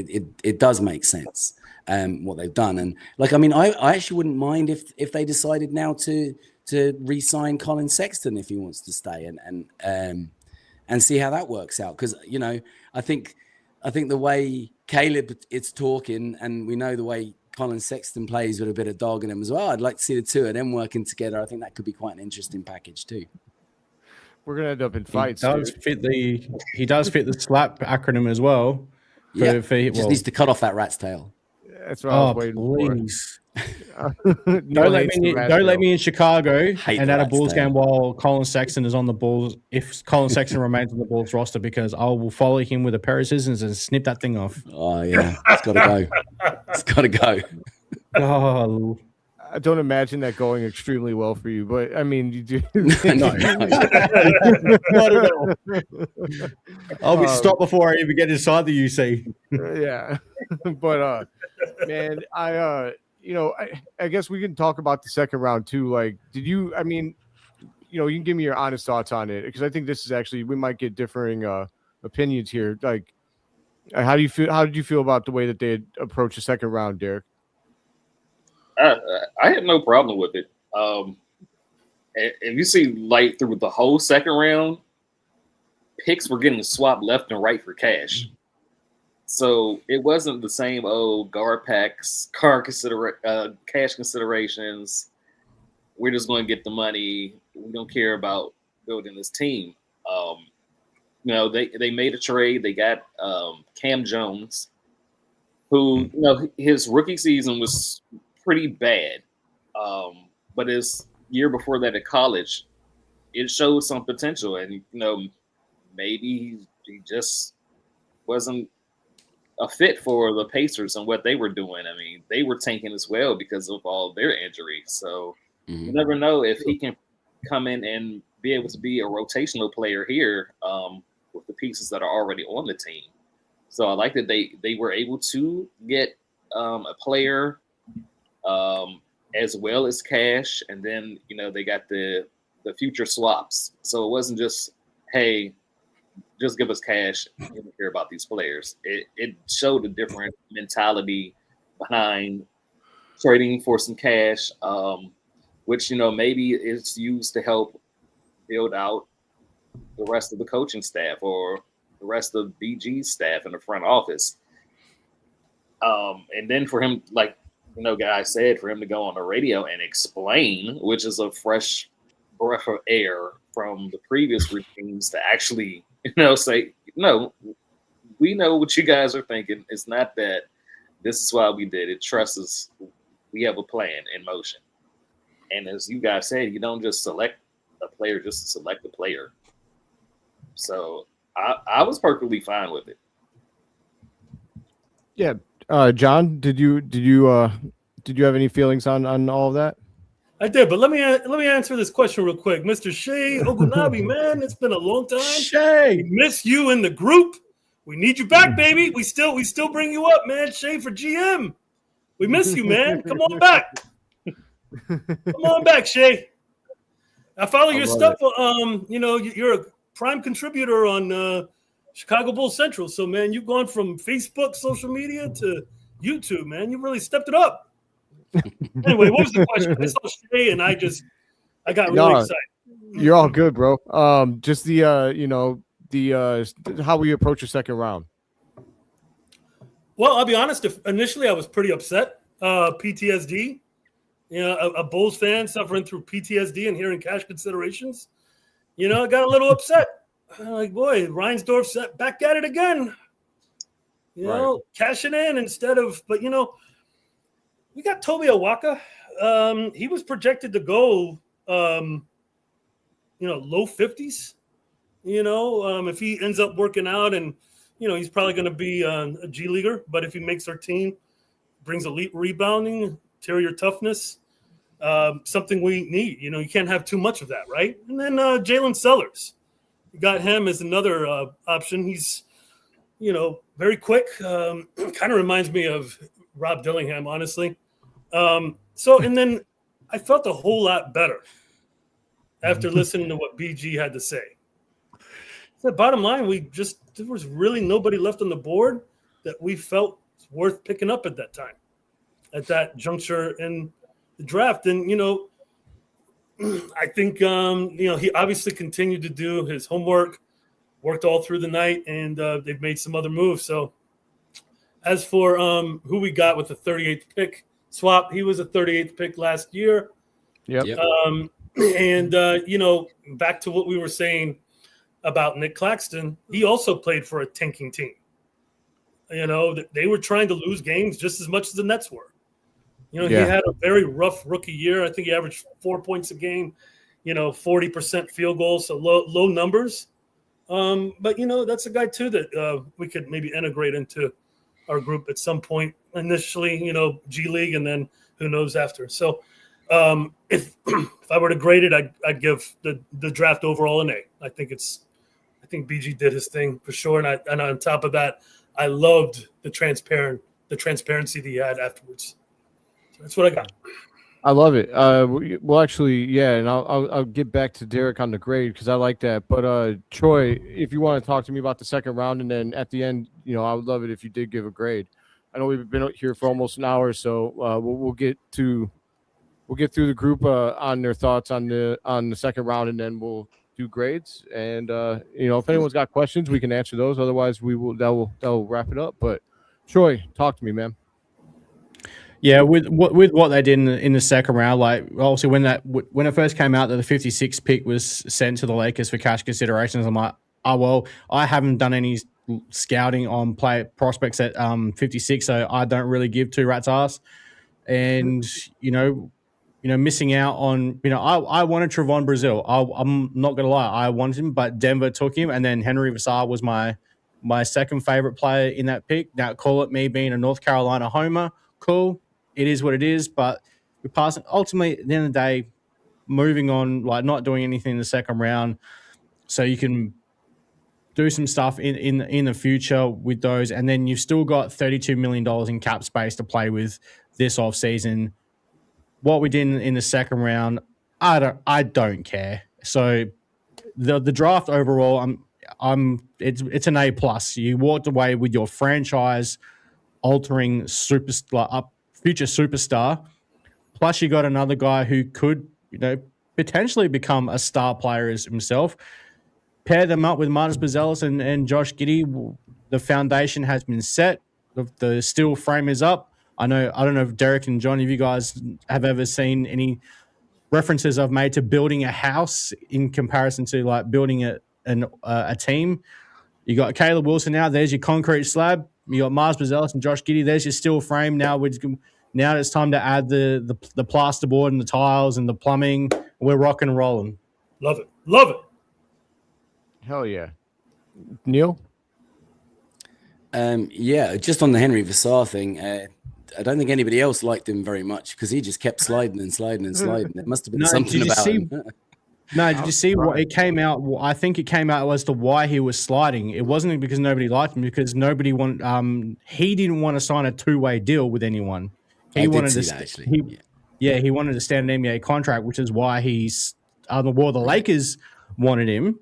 Speaker 5: It does make sense what they've done. And like, I mean, I actually wouldn't mind if they decided now to re-sign Colin Sexton if he wants to stay, and see how that works out. Because I think the way Caleb is talking, and we know the way Colin Sexton plays with a bit of dog in him as well. I'd like to see the two of them working together. I think that could be quite an interesting package too.
Speaker 1: We're gonna end up in fights.
Speaker 4: He does fit the SLAP acronym as well.
Speaker 5: Just needs to cut off that rat's tail.
Speaker 1: That's what I was waiting
Speaker 4: please.
Speaker 1: for.
Speaker 4: Don't let me in Chicago and at a Bulls
Speaker 5: tail.
Speaker 4: game while Colin Sexton is on the Bulls. If Colin Sexton remains on the Bulls roster, because I will follow him with a pair of scissors and snip that thing off.
Speaker 5: Oh yeah, it's got to go. It's got to go.
Speaker 4: Oh.
Speaker 1: I don't imagine that going extremely well for you, but I mean, you do.
Speaker 4: No. Not at all. I'll be stopped before I even get inside the UC.
Speaker 1: Yeah, but man, I guess we can talk about the second round too. Like, did you? I mean, you can give me your honest thoughts on it, because I think this is actually, we might get differing opinions here. Like, how do you feel? How did you feel about the way that they had approached the second round, Derek?
Speaker 2: I had no problem with it. If you see, like, through the whole second round, picks were getting swapped left and right for cash. So it wasn't the same guard packs, cash considerations. We're just going to get the money. We don't care about building this team. They made a trade. They got Cam Jones, who his rookie season was pretty bad, but his year before that at college, it showed some potential, and maybe he just wasn't a fit for the Pacers and what they were doing. I mean, they were tanking as well because of all their injuries. So you never know if he can come in and be able to be a rotational player here with the pieces that are already on the team. So I like that they were able to get a player as well as cash, and then they got the future swaps. So it wasn't just, hey, just give us cash, we don't care about these players. It showed a different mentality behind trading for some cash, which maybe it's used to help build out the rest of the coaching staff or the rest of BG's staff in the front office. And then for him, like guys said, for him to go on the radio and explain, which is a fresh breath of air from the previous regimes, to actually, say, no, we know what you guys are thinking. It's not that. This is why we did it. Trust us. We have a plan in motion. And as you guys said, you don't just select a player just to select a player. So I was perfectly fine with it.
Speaker 1: Yeah. John, did you have any feelings on all of that?
Speaker 3: I did, but let me answer this question real quick, Mr. Shea Ogunabi. Man, it's been a long time.
Speaker 4: Shea,
Speaker 3: We miss you in the group. We need you back, baby. We still bring you up, man. Shay for GM. We miss you, man. Come on back. Come on back, Shay. I follow your stuff. You're a prime contributor on Chicago Bulls Central. So, man, you've gone from Facebook, social media to YouTube, man. You really stepped it up. Anyway, what was the question? I saw Shay and I got really excited.
Speaker 1: You're all good, bro. Just the how we approach the second round.
Speaker 3: Well, I'll be honest. Initially, I was pretty upset. PTSD. A Bulls fan suffering through PTSD and hearing cash considerations. I got a little upset. Like, boy, Reinsdorf's back at it again. Cashing in instead of, but we got Toby Awaka. He was projected to go, low 50s. If he ends up working out, and he's probably going to be a G leaguer. But if he makes our team, brings elite rebounding, interior toughness, something we need. You can't have too much of that, right? And then Jalen Sellers, you got him as another option. He's very quick. Kind of reminds me of Rob Dillingham, honestly. And then I felt a whole lot better after listening to what BG had to say. So bottom line, there was really nobody left on the board that we felt worth picking up at that time, at that juncture in the draft. And, I think, he obviously continued to do his homework, worked all through the night, and they've made some other moves. So as for who we got with the 38th pick swap, he was a 38th pick last year.
Speaker 1: Yep.
Speaker 3: Back to what we were saying about Nick Claxton, he also played for a tanking team. They were trying to lose games just as much as the Nets were. He had a very rough rookie year. I think he averaged 4 points a game, 40% field goals, so low numbers. But that's a guy too that we could maybe integrate into our group at some point. Initially, G League, and then who knows after. So if I were to grade it, I'd give the draft overall an A. I think BG did his thing for sure, and on top of that, I loved the transparency that he had afterwards. So that's what I got.
Speaker 1: I love it. Well, actually, yeah, and I'll get back to Derek on the grade because I like that. But Troy, if you want to talk to me about the second round, and then at the end, I would love it if you did give a grade. I know we've been here for almost an hour, so we'll get through the group on their thoughts on the second round, and then we'll do grades. And if anyone's got questions, we can answer those. Otherwise, that will wrap it up. But Troy, talk to me, man.
Speaker 4: Yeah, with what they did in the second round, like obviously when it first came out that the 56th pick was sent to the Lakers for cash considerations, I'm like, oh well, I haven't done any scouting on prospects at 56, so I don't really give two rats ass. And missing out on I wanted Trevon Brazil. I'm not gonna lie, I wanted him, but Denver took him, and then Henry Vassar was my second favorite player in that pick. Now call it me being a North Carolina homer, cool. It is what it is, but we pass it. Ultimately, at the end of the day, moving on, like not doing anything in the second round, so you can do some stuff in the future with those, and then you've still got $32 million in cap space to play with this offseason. What we did in the second round, I don't care. So the draft overall, it's an A+. You walked away with your franchise altering future superstar. Plus, you got another guy who could, potentially become a star player as himself. Pair them up with Marcus Bazelis and Josh Giddey. The foundation has been set. The steel frame is up. I don't know if Derek and John, if you guys have ever seen any references I've made to building a house in comparison to like building a team. You got Caleb Wilson now. There's your concrete slab. You got Mars Bazelis and Josh Giddey. There's your steel frame. Now it's time to add the plasterboard and the tiles and the plumbing. We're rocking and rolling.
Speaker 3: Love it.
Speaker 1: Hell yeah. Neil?
Speaker 5: Yeah, just on the Henry Vassar thing, I don't think anybody else liked him very much because he just kept sliding and sliding and sliding. There must have been something about him.
Speaker 4: No, did you see what it came out? I think it came out as to why he was sliding. It wasn't because nobody liked him, because nobody wanted. He didn't want to sign a 2-way deal with anyone. He wanted to.
Speaker 5: Actually.
Speaker 4: He wanted to stand an NBA contract, which is why he's the Lakers wanted him.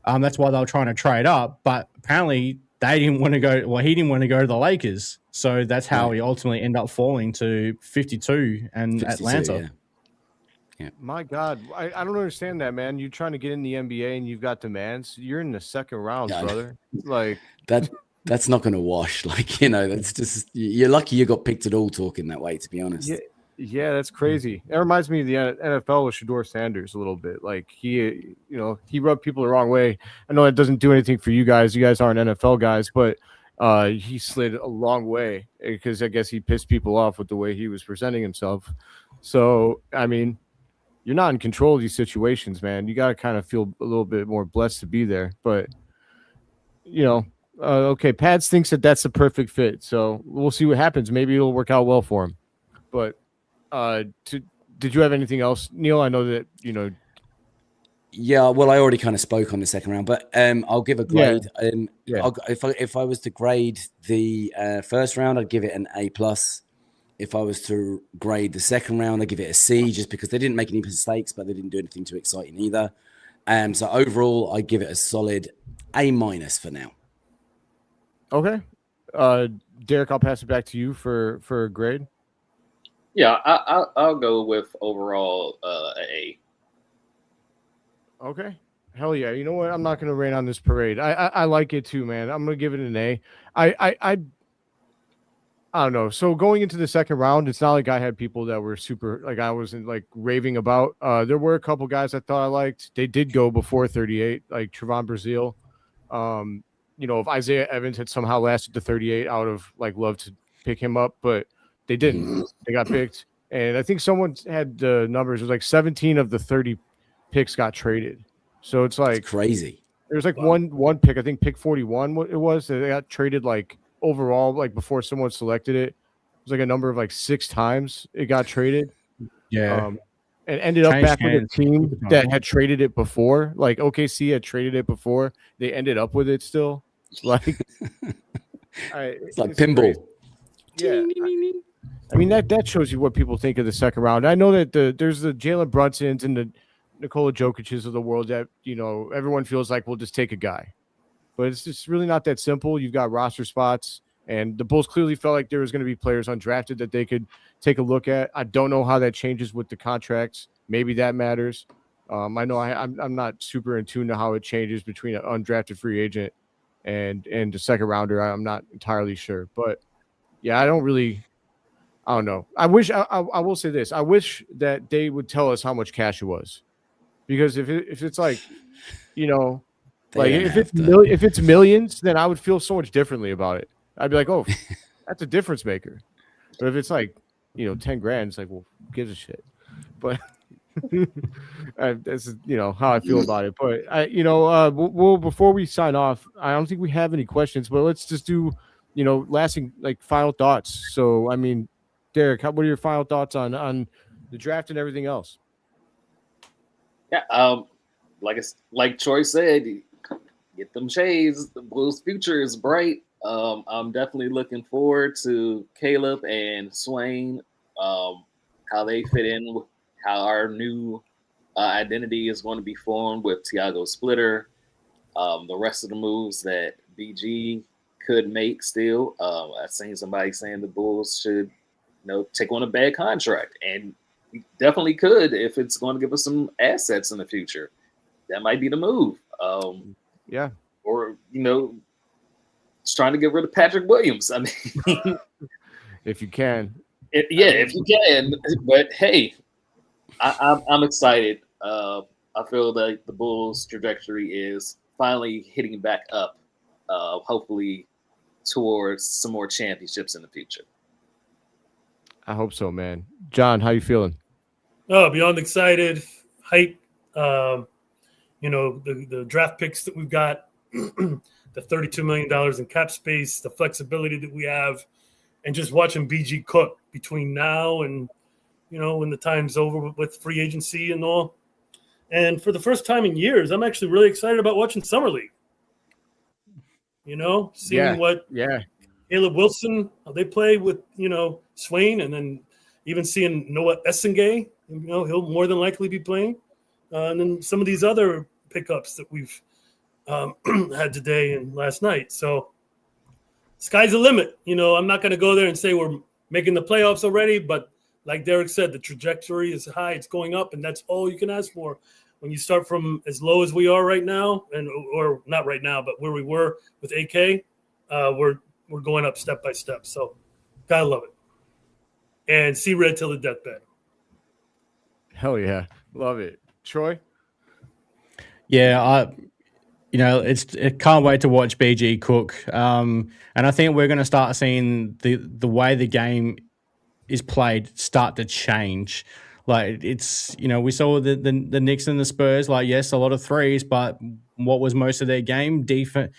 Speaker 4: That's why they were trying to trade up, but apparently they didn't want to go. Well, he didn't want to go to the Lakers, so that's how he ultimately ended up falling to 52 and 52, Atlanta.
Speaker 1: Yeah. My God, I don't understand that, man. You're trying to get in the NBA and you've got demands. You're in the second round, brother. Like
Speaker 5: that's not going to wash. Like, that's just, you're lucky you got picked at all talking that way, to be honest.
Speaker 1: Yeah, that's crazy. It reminds me of the NFL with Shedeur Sanders a little bit. Like he rubbed people the wrong way. I know it doesn't do anything for you guys. You guys aren't NFL guys, but he slid a long way because I guess he pissed people off with the way he was presenting himself. So, I mean, you're not in control of these situations, man. You got to kind of feel a little bit more blessed to be there. But, okay, Pads thinks that that's the perfect fit. So we'll see what happens. Maybe it'll work out well for him. But did you have anything else, Neil? I know that,
Speaker 5: Yeah, well, I already kind of spoke on the second round, but I'll give a grade.
Speaker 1: Yeah.
Speaker 5: If I was to grade the first round, I'd give it an A+. If I was to grade the second round, I'd give it a C, just because they didn't make any mistakes, but they didn't do anything too exciting either. So overall, I give it a solid A- for now.
Speaker 1: Okay. Derek, I'll pass it back to you for a grade.
Speaker 2: Yeah, I'll go with overall A.
Speaker 1: Okay. Hell yeah. You know what? I'm not going to rain on this parade. I like it too, man. I'm going to give it an A. I don't know. So going into the second round, it's not like I had people that were super, like I wasn't like raving about. There were a couple guys I thought I liked. They did go before 38, like Trevon Brazile. If Isaiah Evans had somehow lasted to 38, I would have like loved to pick him up, but they didn't. They got picked. And I think someone had the numbers. It was like 17 of the 30 picks got traded. So it's like
Speaker 5: that's crazy.
Speaker 1: There's like one pick, I think pick 41 what it was, that they got traded like overall, like before someone selected it. It was like a number of like 6 times it got traded.
Speaker 4: Yeah.
Speaker 1: And ended up back with a team that had traded it before. Like OKC had traded it before. They ended up with it still. Like
Speaker 5: it's like pinball.
Speaker 1: Crazy. Yeah. I mean, that shows you what people think of the second round. I know that there's the Jalen Brunsons and the Nikola Jokic's of the world that, everyone feels like we'll just take a guy. But it's just really not that simple. You've got roster spots, and the Bulls clearly felt like there was going to be players undrafted that they could take a look at. I don't know how that changes with the contracts. Maybe that matters. I know I'm not super in tune to how it changes between an undrafted free agent and the second rounder. I'm not entirely sure. But, yeah, I don't know. I wish I will say this. I wish that they would tell us how much cash it was, because if it's like, like if it's millions, then I would feel so much differently about it. I'd be like, oh, that's a difference maker. But if it's like, 10 grand, it's like, well, who gives a shit? But this is, how I feel about it. But we'll before we sign off, I don't think we have any questions, but let's just do, lasting like final thoughts. So, I mean, Derek, what are your final thoughts on the draft and everything else?
Speaker 2: Yeah, like Troy said, get them shades. The Bulls' future is bright. I'm definitely looking forward to Caleb and Swain, how they fit in, how our new identity is going to be formed with Tiago Splitter, the rest of the moves that BG could make still. I've seen somebody saying the Bulls should take on a bad contract, and we definitely could if it's going to give us some assets in the future. That might be the move.
Speaker 1: Yeah.
Speaker 2: Or, just trying to get rid of Patrick Williams. I mean,
Speaker 1: if you can.
Speaker 2: If you can. But hey, I'm excited. I feel like the Bulls' trajectory is finally hitting back up, hopefully towards some more championships in the future.
Speaker 1: I hope so, man. John, how you feeling?
Speaker 3: Oh, beyond excited, hype. The draft picks that we've got, the $32 million in cap space, the flexibility that we have, and just watching BG cook between now and, when the time's over with free agency and all. And for the first time in years, I'm actually really excited about watching Summer League. You know, seeing what Caleb Wilson, how they play with, Swain, and then even seeing Noah Essengay, he'll more than likely be playing. And then some of these other pickups that we've had today and last night. So sky's the limit. I'm not going to go there and say we're making the playoffs already, but like Derek said, the trajectory is high. It's going up, and that's all you can ask for. When you start from as low as we are right now, or not right now, but where we were with AK, we're going up step by step. So gotta love it. And see red till the deathbed.
Speaker 1: Hell yeah, love it, Troy.
Speaker 4: Yeah, I can't wait to watch BG cook. And I think we're going to start seeing the way the game is played start to change. Like it's, we saw the Knicks and the Spurs, like, yes, a lot of threes, but what was most of their game? Defense.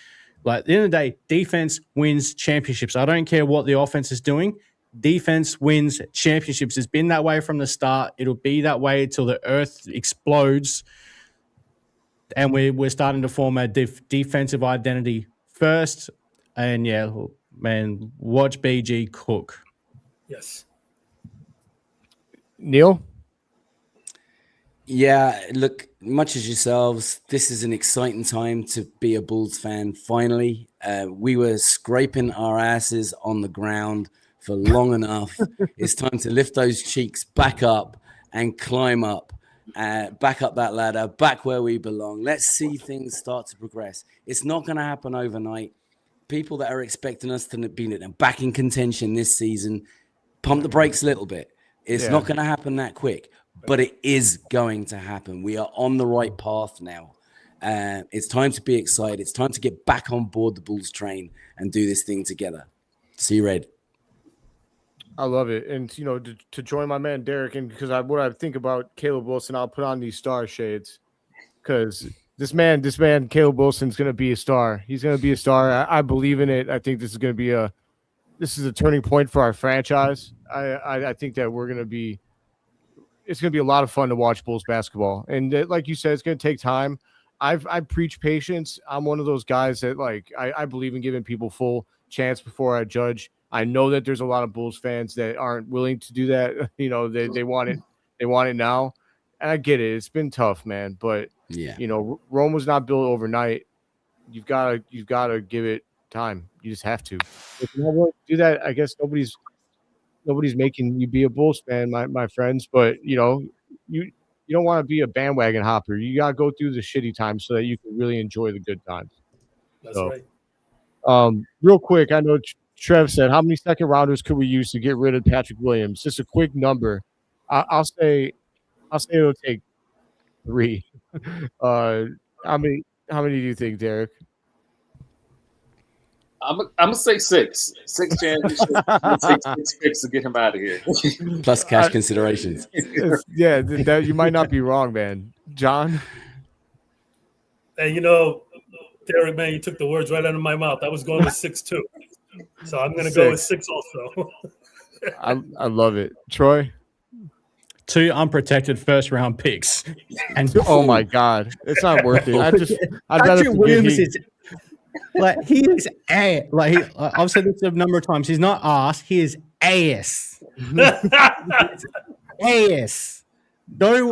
Speaker 4: Like at the end of the day, defense wins championships. I don't care what the offense is doing. Defense wins championships. It's been that way from the start. It'll be that way until the earth explodes. And we're starting to form a defensive identity first. And yeah, man, watch BG cook.
Speaker 3: Yes.
Speaker 1: Neil?
Speaker 5: Yeah, look, much as yourselves, this is an exciting time to be a Bulls fan, finally. We were scraping our asses on the ground for long enough. It's time to lift those cheeks back up and climb up, back up that ladder, back where we belong. Let's see things start to progress. It's not going to happen overnight. People that are expecting us to be back in contention this season, pump the brakes a little bit. It's not going to happen that quick, but it is going to happen. We are on the right path now. It's time to be excited. It's time to get back on board the Bulls train and do this thing together. See you, Red.
Speaker 1: I love it. And, to join my man Derek, and because what I think about Caleb Wilson, I'll put on these star shades because this man, Caleb Wilson's going to be a star. He's going to be a star. I believe in it. I think this is going to be a turning point for our franchise. I think that it's going to be a lot of fun to watch Bulls basketball. And like you said, it's going to take time. I preach patience. I'm one of those guys that I believe in giving people full chance before I judge. I know that there's a lot of Bulls fans that aren't willing to do that. They want it. They want it now. And I get it. It's been tough, man. But Rome was not built overnight. You've got to give it time. You just have to. If you're not willing to do that, I guess nobody's making you be a Bulls fan, my friends. But you don't want to be a bandwagon hopper. You got to go through the shitty times so that you can really enjoy the good times.
Speaker 3: That's right.
Speaker 1: Real quick, I know Trev said, how many second rounders could we use to get rid of Patrick Williams? Just a quick number. I'll say it'll take 3. How many do you think, Derek?
Speaker 2: I'm gonna say 6. 6 championships. I'm gonna say 6 picks to get him out of here.
Speaker 5: Plus cash considerations.
Speaker 1: Yeah, you might not be wrong, man. John?
Speaker 3: And Derek, man, you took the words right out of my mouth. I was going with 6 too. So I'm gonna go with 6 also.
Speaker 1: I love it. Troy?
Speaker 4: 2 unprotected first round picks. And
Speaker 1: oh my God. It's not worth it. I'd rather
Speaker 4: Williams is he is ass. I've said this a number of times. He's not ass. He is ass. Ass. No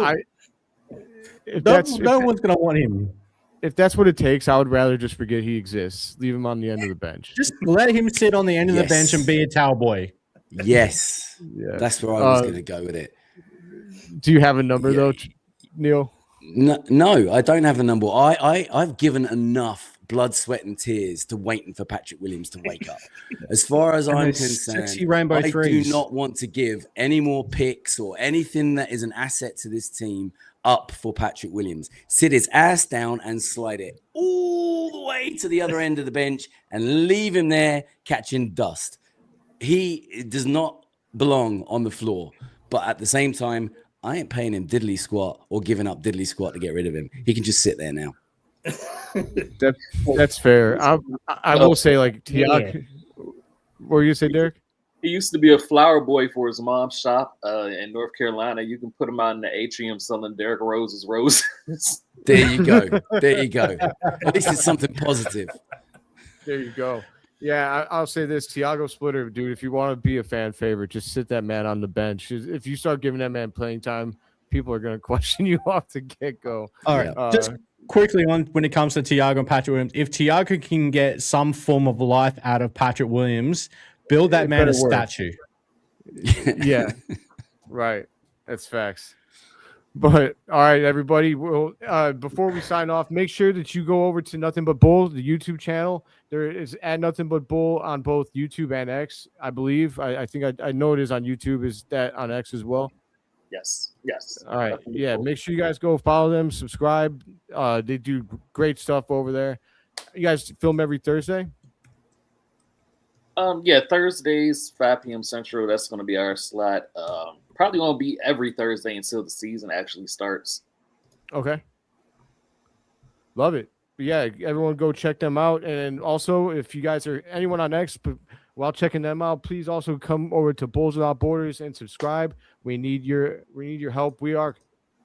Speaker 4: one's gonna want him.
Speaker 1: If that's what it takes, I would rather just forget he exists. Leave him on the end of the bench.
Speaker 4: Just let him sit on the end of the bench and be a towel boy.
Speaker 5: Yes. That's where I was going to go with it.
Speaker 1: Do you have a number though, Neil?
Speaker 5: No, I don't have a number. I've given enough blood, sweat, and tears to waiting for Patrick Williams to wake up. As far as I'm concerned, I do not want to give any more picks or anything that is an asset to this team up for Patrick Williams. Sit his ass down and slide it all the way to the other end of the bench and leave him there catching dust. He does not belong on the floor, but at the same time, I ain't paying him diddly squat or giving up diddly squat to get rid of him. He can just sit there now.
Speaker 1: That's fair. I will say, Tiago. What were you say, Derek?
Speaker 2: He used to be a flower boy for his mom's shop in North Carolina. You can put him out in the atrium selling Derrick Rose's roses.
Speaker 5: There you go. There you go. At least it's something positive.
Speaker 1: There you go. Yeah, I'll say this, Thiago Splitter, dude, if you want to be a fan favorite, just sit that man on the bench. If you start giving that man playing time, people are going to question you off the get-go.
Speaker 4: All right, just quickly on when it comes to Thiago and Patrick Williams, if Thiago can get some form of life out of Patrick Williams, build that man a statue.
Speaker 1: Yeah, right. That's facts. But all right, everybody. Well, before we sign off, make sure that you go over to Nothing But Bull, the YouTube channel. There is at Nothing But Bull on both YouTube and X, I believe. I think I know it is on YouTube. Is that on X as well?
Speaker 2: Yes.
Speaker 1: All right. Yeah. Make sure you guys go follow them, subscribe. They do great stuff over there. You guys film every Thursday?
Speaker 2: Yeah, Thursdays, 5 p.m. Central. That's going to be our slot. Probably won't be every Thursday until the season actually starts.
Speaker 1: Okay. Love it. But yeah, everyone go check them out. And also, if you guys are anyone on X, but while checking them out, please also come over to Bulls Without Borders and subscribe. We need your help. We are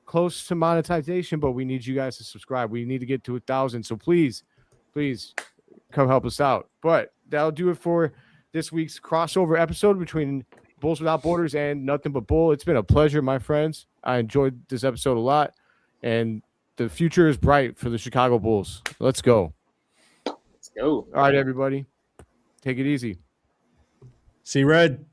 Speaker 1: close to monetization, but we need you guys to subscribe. We need to get to 1,000. So please come help us out. But that'll do it for this week's crossover episode between Bulls Without Borders and Nothing But Bull. It's been a pleasure, my friends. I enjoyed this episode a lot, and the future is bright for the Chicago Bulls. Let's go.
Speaker 2: Let's go.
Speaker 1: All right, everybody. Take it easy.
Speaker 4: See red.